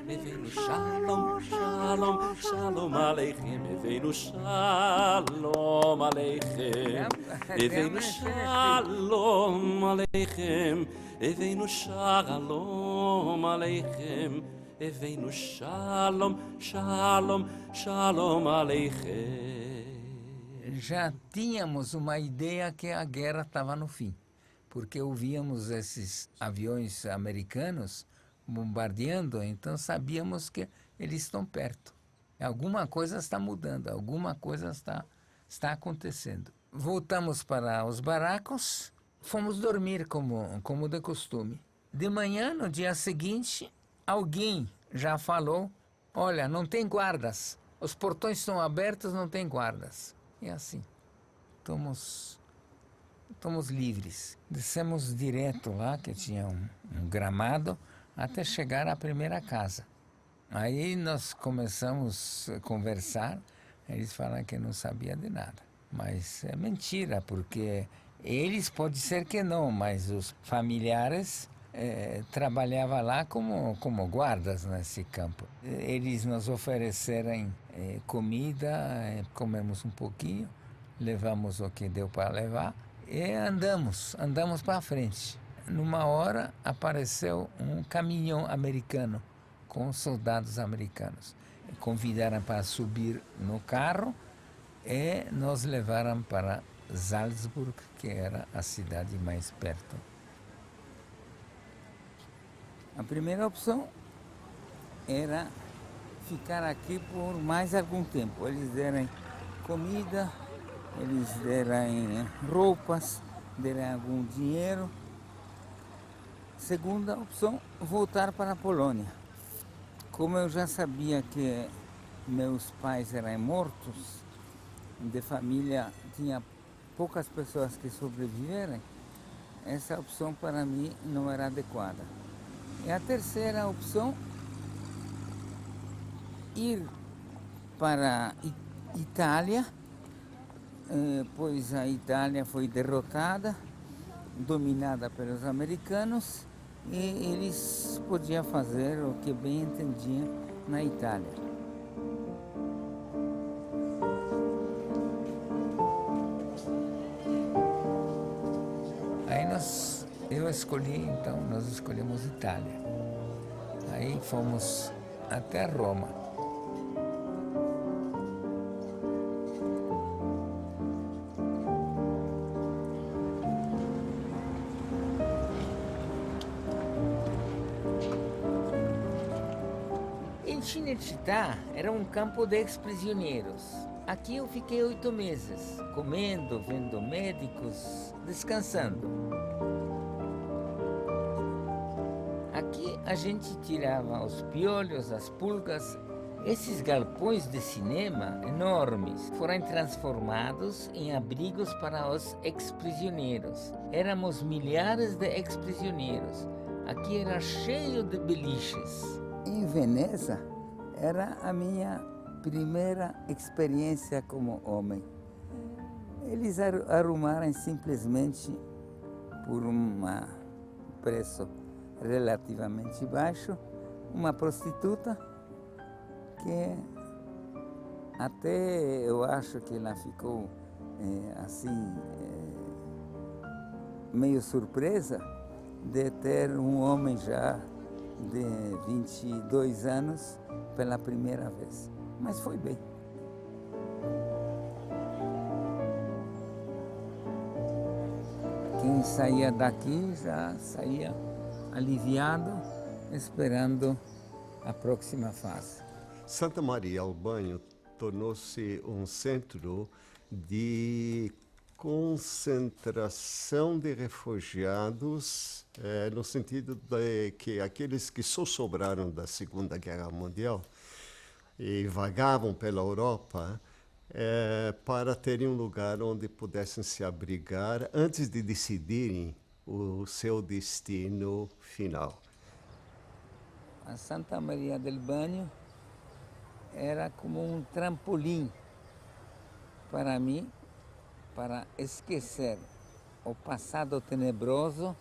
Evenu Shalom, Shalom, Shalom Aleichem. Evenu Shalom Aleichem. Evenu Shalom Aleichem. Evenu Shalom Aleichem. Evenu Shalom, Shalom, Shalom Aleichem. já tínhamos uma ideia que a guerra estava no fim, porque ouvíamos esses aviões americanos bombardeando, então sabíamos que eles estão perto. Alguma coisa está mudando, alguma coisa está acontecendo. Voltamos para os barracos, fomos dormir como de costume. De manhã, no dia seguinte, alguém já falou, olha, não tem guardas, os portões estão abertos, não tem guardas. E assim, estamos livres. Descemos direto lá, que tinha um gramado, até chegar à primeira casa. Aí nós começamos a conversar, eles falaram que não sabia de nada. Mas é mentira, porque eles pode ser que não, mas os familiares trabalhavam lá como guardas nesse campo. Eles nos ofereceram comida, comemos um pouquinho, levamos o que deu para levar e andamos para frente. Numa hora apareceu um caminhão americano com soldados americanos. Convidaram para subir no carro e nos levaram para Salzburg, que era a cidade mais perto. A primeira opção era ficar aqui por mais algum tempo. Eles deram comida, eles deram roupas, deram algum dinheiro. Segunda opção, voltar para a Polônia. Como eu já sabia que meus pais eram mortos, de família tinha poucas pessoas que sobreviveram, essa opção para mim não era adequada. E a terceira opção, ir para a Itália, pois a Itália foi derrotada, dominada pelos americanos, e eles podiam fazer o que bem entendiam na Itália. Aí eu escolhi, então, nós escolhemos Itália. Aí fomos até Roma. Em Cinecittà era um campo de ex-prisioneiros. Aqui eu fiquei 8 meses, comendo, vendo médicos, descansando. Aqui a gente tirava os piolhos, as pulgas. Esses galpões de cinema enormes foram transformados em abrigos para os ex-prisioneiros. Éramos milhares de ex-prisioneiros. Aqui era cheio de beliches. Em Veneza era a minha primeira experiência como homem. Eles arrumaram simplesmente por um preço relativamente baixo uma prostituta que até eu acho que ela ficou meio surpresa de ter um homem já de 22 anos pela primeira vez. Mas foi bem. Quem saía daqui já saía aliviado, esperando a próxima fase. Santa Maria ao Banho tornou-se um centro de concentração de refugiados, no sentido de que aqueles que só sobraram da Segunda Guerra Mundial e vagavam pela Europa para terem um lugar onde pudessem se abrigar antes de decidirem o seu destino final. A Santa Maria del Banho era como um trampolim para mim, para esquecer o passado tenebroso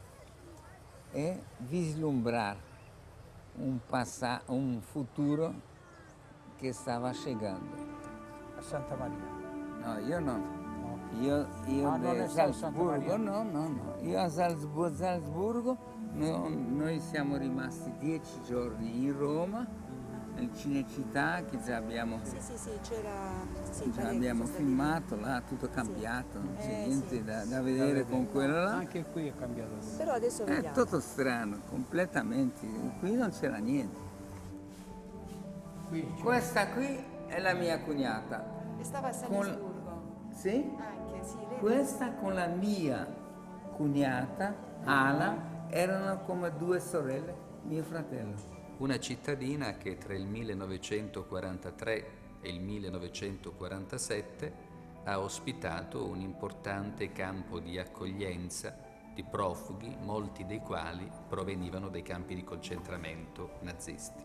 e vislumbrar um futuro que estava chegando. A Santa Maria? Não, eu não. Io non Salzburgo, no. Io a Salzburgo, noi siamo rimasti 10 giorni in Roma nel Cinecittà che già abbiamo, Sì, c'era... Sì, già abbiamo filmato là, tutto cambiato, non c'è niente da vedere con quello là. Anche qui è cambiato. Però adesso È vediamo. tutto strano, completamente. Qui non c'era niente. Questa qui è la mia cognata. E stava a Salisburgo. Sì? Anche, sì. Lei Questa con la mia cognata, Ala, erano come due sorelle, mio fratello. Una cittadina che tra il 1943 e il 1947 ha ospitato un importante campo di accoglienza di profughi, molti dei quali provenivano dai campi di concentramento nazisti.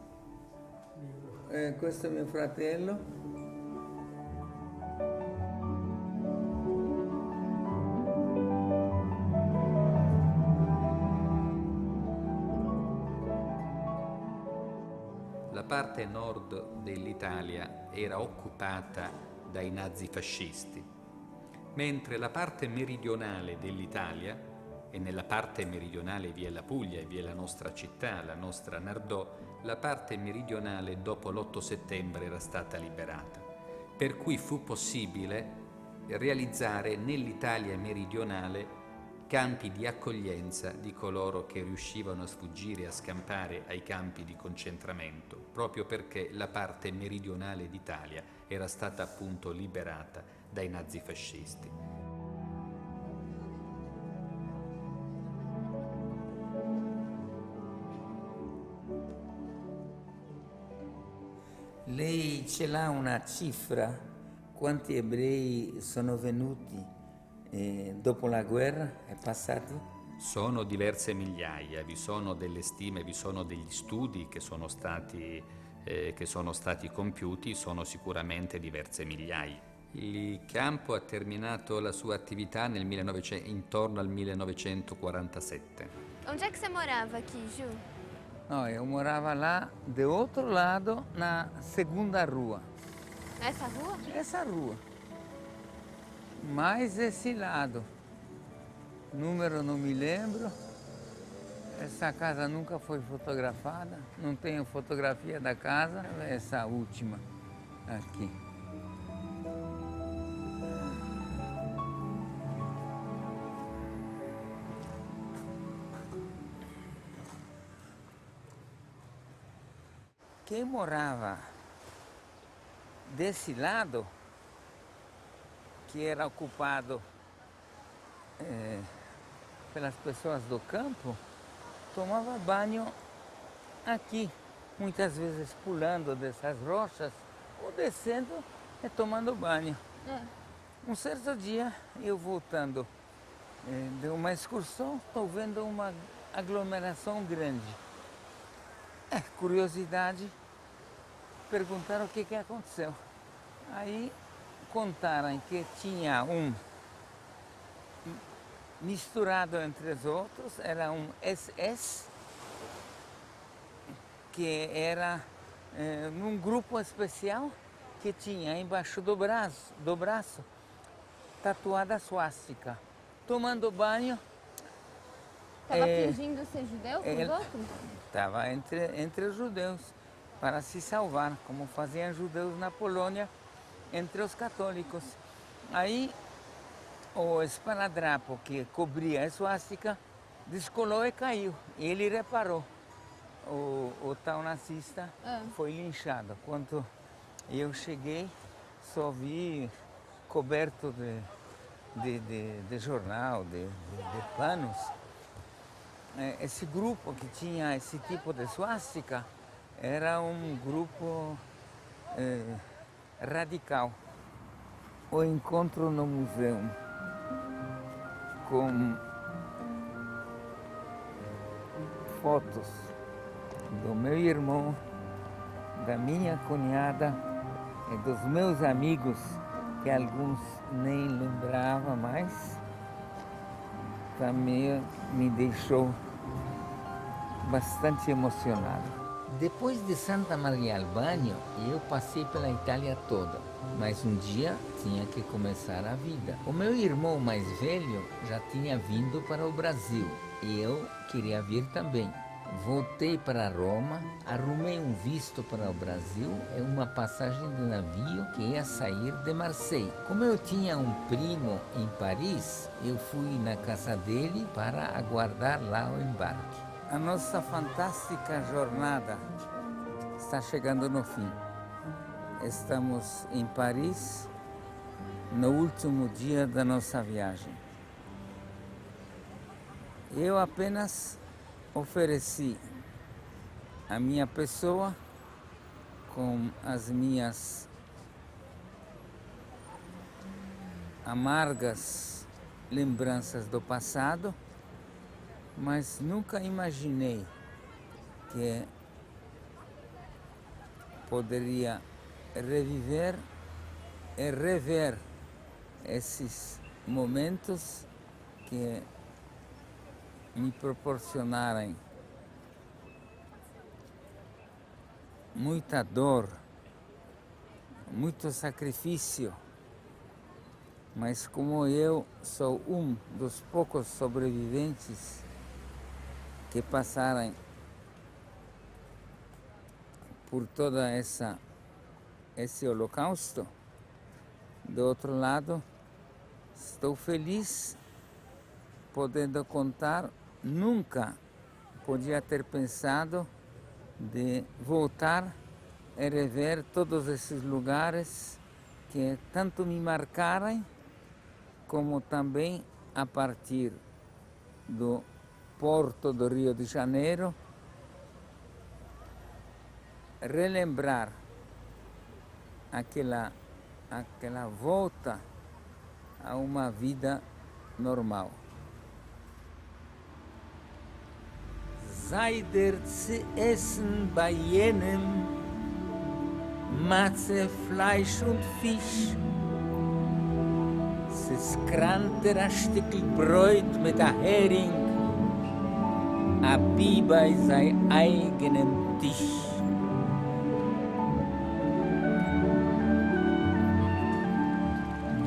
Questo è mio fratello. La parte nord dell'Italia era occupata dai nazifascisti, mentre la parte meridionale dell'Italia, e nella parte meridionale vi è la Puglia e vi è la nostra città, la nostra Nardò, la parte meridionale dopo l'8 settembre era stata liberata, per cui fu possibile realizzare nell'Italia meridionale campi di accoglienza di coloro che riuscivano a sfuggire e a scampare ai campi di concentramento, proprio perché la parte meridionale d'Italia era stata appunto liberata dai nazifascisti. Lei ce l'ha una cifra? Quanti ebrei sono venuti dopo la guerra e passati? Sono diverse migliaia, vi sono delle stime, vi sono degli studi che sono stati compiuti, sono sicuramente diverse migliaia. Il campo ha terminato la sua attività intorno al 1947. Onde é que você morava aqui, Ju? No, eu morava lá do outro lado, na segunda rua. Essa rua? Essa rua. Mais esse lado. Número não me lembro. Essa casa nunca foi fotografada. Não tenho fotografia da casa. Essa última aqui. Quem morava desse lado, que era ocupado pelas pessoas do campo, tomava banho aqui, muitas vezes pulando dessas rochas ou descendo e tomando banho. Um certo dia, eu voltando de uma excursão, estou vendo uma aglomeração grande. Curiosidade, perguntaram o que aconteceu. Aí contaram que tinha misturado entre os outros, era um SS, que era num grupo especial que tinha embaixo do braço tatuada a suástica, tomando banho. Estava fingindo ser judeu com os outros? Estava entre os judeus, para se salvar, como faziam judeus na Polônia, entre os católicos. Aí o esparadrapo que cobria a suástica descolou e caiu. E ele reparou. O tal nazista foi linchado. Quando eu cheguei, só vi coberto de jornal, de panos. Esse grupo que tinha esse tipo de suástica era um grupo radical. O encontro no museu com fotos do meu irmão, da minha cunhada e dos meus amigos, que alguns nem lembravam mais, também me deixou bastante emocionado. Depois de Santa Maria Albânio, eu passei pela Itália toda, mas um dia tinha que começar a vida. O meu irmão mais velho já tinha vindo para o Brasil e eu queria vir também. voltei para Roma, arrumei um visto para o Brasil e uma passagem de navio que ia sair de Marseille. Como eu tinha um primo em Paris, eu fui na casa dele para aguardar lá o embarque. A nossa fantástica jornada está chegando no fim. Estamos em Paris, no último dia da nossa viagem. Eu apenas ofereci a minha pessoa com as minhas amargas lembranças do passado, mas nunca imaginei que poderia reviver e rever esses momentos que me proporcionarem muita dor, muito sacrifício, mas como eu sou um dos poucos sobreviventes que passaram por toda esse holocausto, do outro lado, estou feliz podendo contar. Nunca podia ter pensado de voltar e rever todos esses lugares que tanto me marcaram, como também a partir do porto do Rio de Janeiro, relembrar aquela volta a uma vida normal. Seid zu essen bei jenem Matze, Fleisch und Fisch. Es krante ein Stückel Brot mit a Hering, a Bi bei sein eigenem Tisch.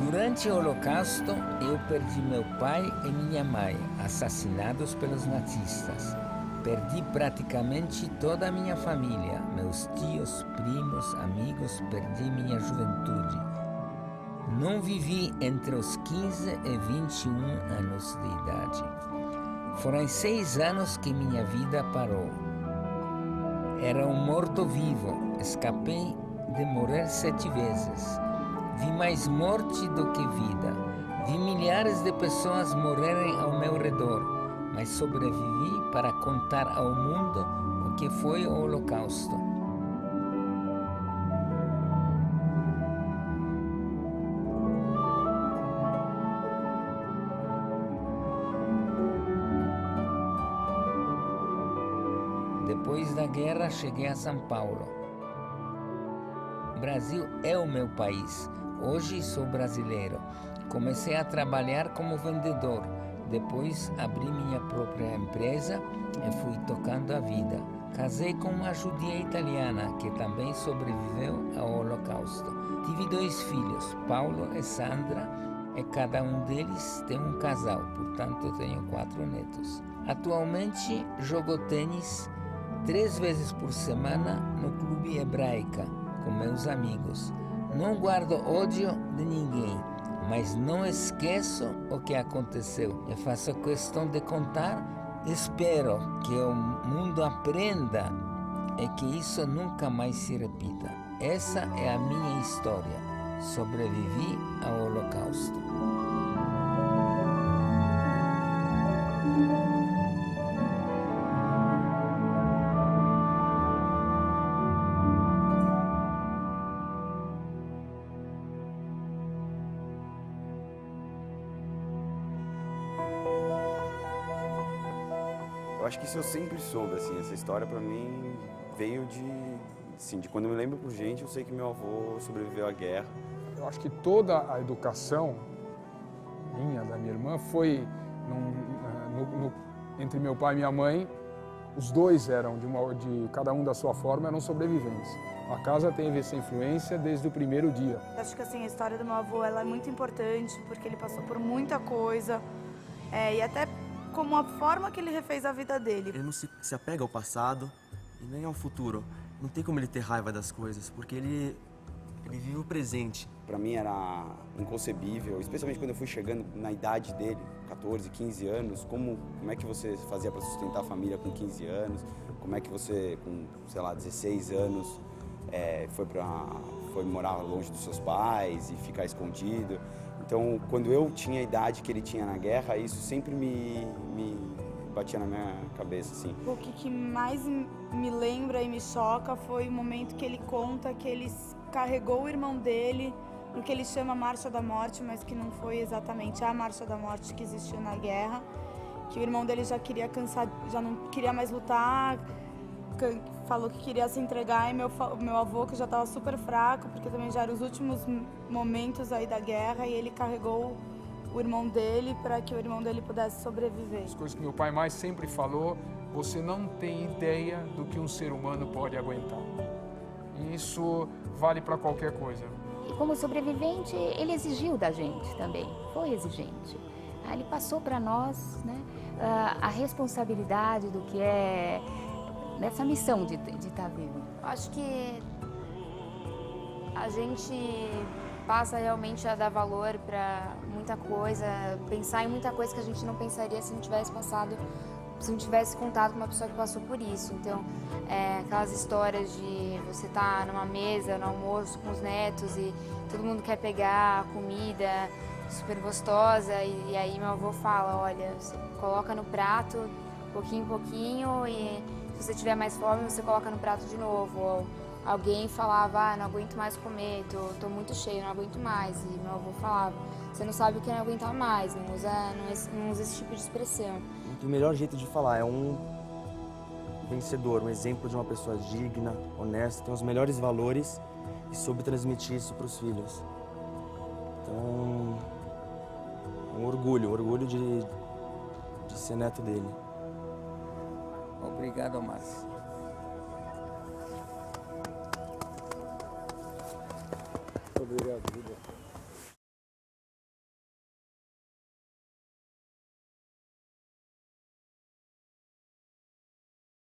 Durante o Holocausto, eu perdi meu pai e minha mãe, assassinados pelos nazistas. Perdi praticamente toda a minha família, meus tios, primos, amigos, perdi minha juventude. Não vivi entre os 15 e 21 anos de idade. Foram 6 anos que minha vida parou. Era um morto-vivo, escapei de morrer 7 vezes. Vi mais morte do que vida. Vi milhares de pessoas morrerem ao meu redor, mas sobrevivi para contar ao mundo o que foi o Holocausto. Depois da guerra, cheguei a São Paulo. O Brasil é o meu país. Hoje sou brasileiro. Comecei a trabalhar como vendedor. Depois abri minha própria empresa e fui tocando a vida. Casei com uma judia italiana que também sobreviveu ao Holocausto. Tive 2 filhos, Paulo e Sandra, e cada um deles tem um casal, portanto tenho 4 netos. Atualmente jogo tênis 3 vezes por semana no Clube Hebraica com meus amigos. Não guardo ódio de ninguém, mas não esqueço o que aconteceu. Eu faço questão de contar. Espero que o mundo aprenda e que isso nunca mais se repita. Essa é a minha história. Sobrevivi ao Holocausto. Eu acho que isso eu sempre soube, assim, essa história pra mim veio de quando eu me lembro por gente, eu sei que meu avô sobreviveu à guerra. Eu acho que toda a educação da minha irmã, foi entre meu pai e minha mãe, os dois eram, de cada um da sua forma, eram sobreviventes. A casa teve essa influência desde o primeiro dia. Acho que assim, a história do meu avô ela é muito importante, porque ele passou por muita coisa, e até como a forma que ele refez a vida dele. Ele não se apega ao passado e nem ao futuro. Não tem como ele ter raiva das coisas, porque ele vive o presente. Para mim era inconcebível, especialmente quando eu fui chegando na idade dele, 14, 15 anos, como é que você fazia para sustentar a família com 15 anos? Como é que você, com, sei lá, 16 anos, foi morar longe dos seus pais e ficar escondido? Então, quando eu tinha a idade que ele tinha na guerra, isso sempre me batia na minha cabeça, assim. O que mais me lembra e me choca foi o momento que ele conta que ele carregou o irmão dele no que ele chama Marcha da Morte, mas que não foi exatamente a Marcha da Morte que existiu na guerra, que o irmão dele já queria cansar, já não queria mais lutar, falou que queria se entregar, e meu avô, que já estava super fraco, porque também já eram os últimos momentos aí da guerra, e ele carregou o irmão dele para que o irmão dele pudesse sobreviver. As coisas que meu pai mais sempre falou, você não tem ideia do que um ser humano pode aguentar. E isso vale para qualquer coisa. E como sobrevivente, ele exigiu da gente também, foi exigente. Ele passou para nós, né, a responsabilidade do que é nessa missão de estar vivo. Acho que a gente passa realmente a dar valor para muita coisa, pensar em muita coisa que a gente não pensaria se não tivesse passado, se não tivesse contato com uma pessoa que passou por isso. Então, aquelas histórias de você estar numa mesa, no almoço com os netos e todo mundo quer pegar a comida super gostosa e aí meu avô fala, olha, você coloca no prato pouquinho em pouquinho e se você tiver mais fome você coloca no prato de novo. Ou alguém falava, não aguento mais comer, tô muito cheio, não aguento mais. E meu avô falava, você não sabe o que é não aguentar mais, não usa esse tipo de expressão. O melhor jeito de falar é um vencedor, um exemplo de uma pessoa digna, honesta, tem os melhores valores e soube transmitir isso para os filhos. Então, um orgulho de ser neto dele. Obrigado, Márcio.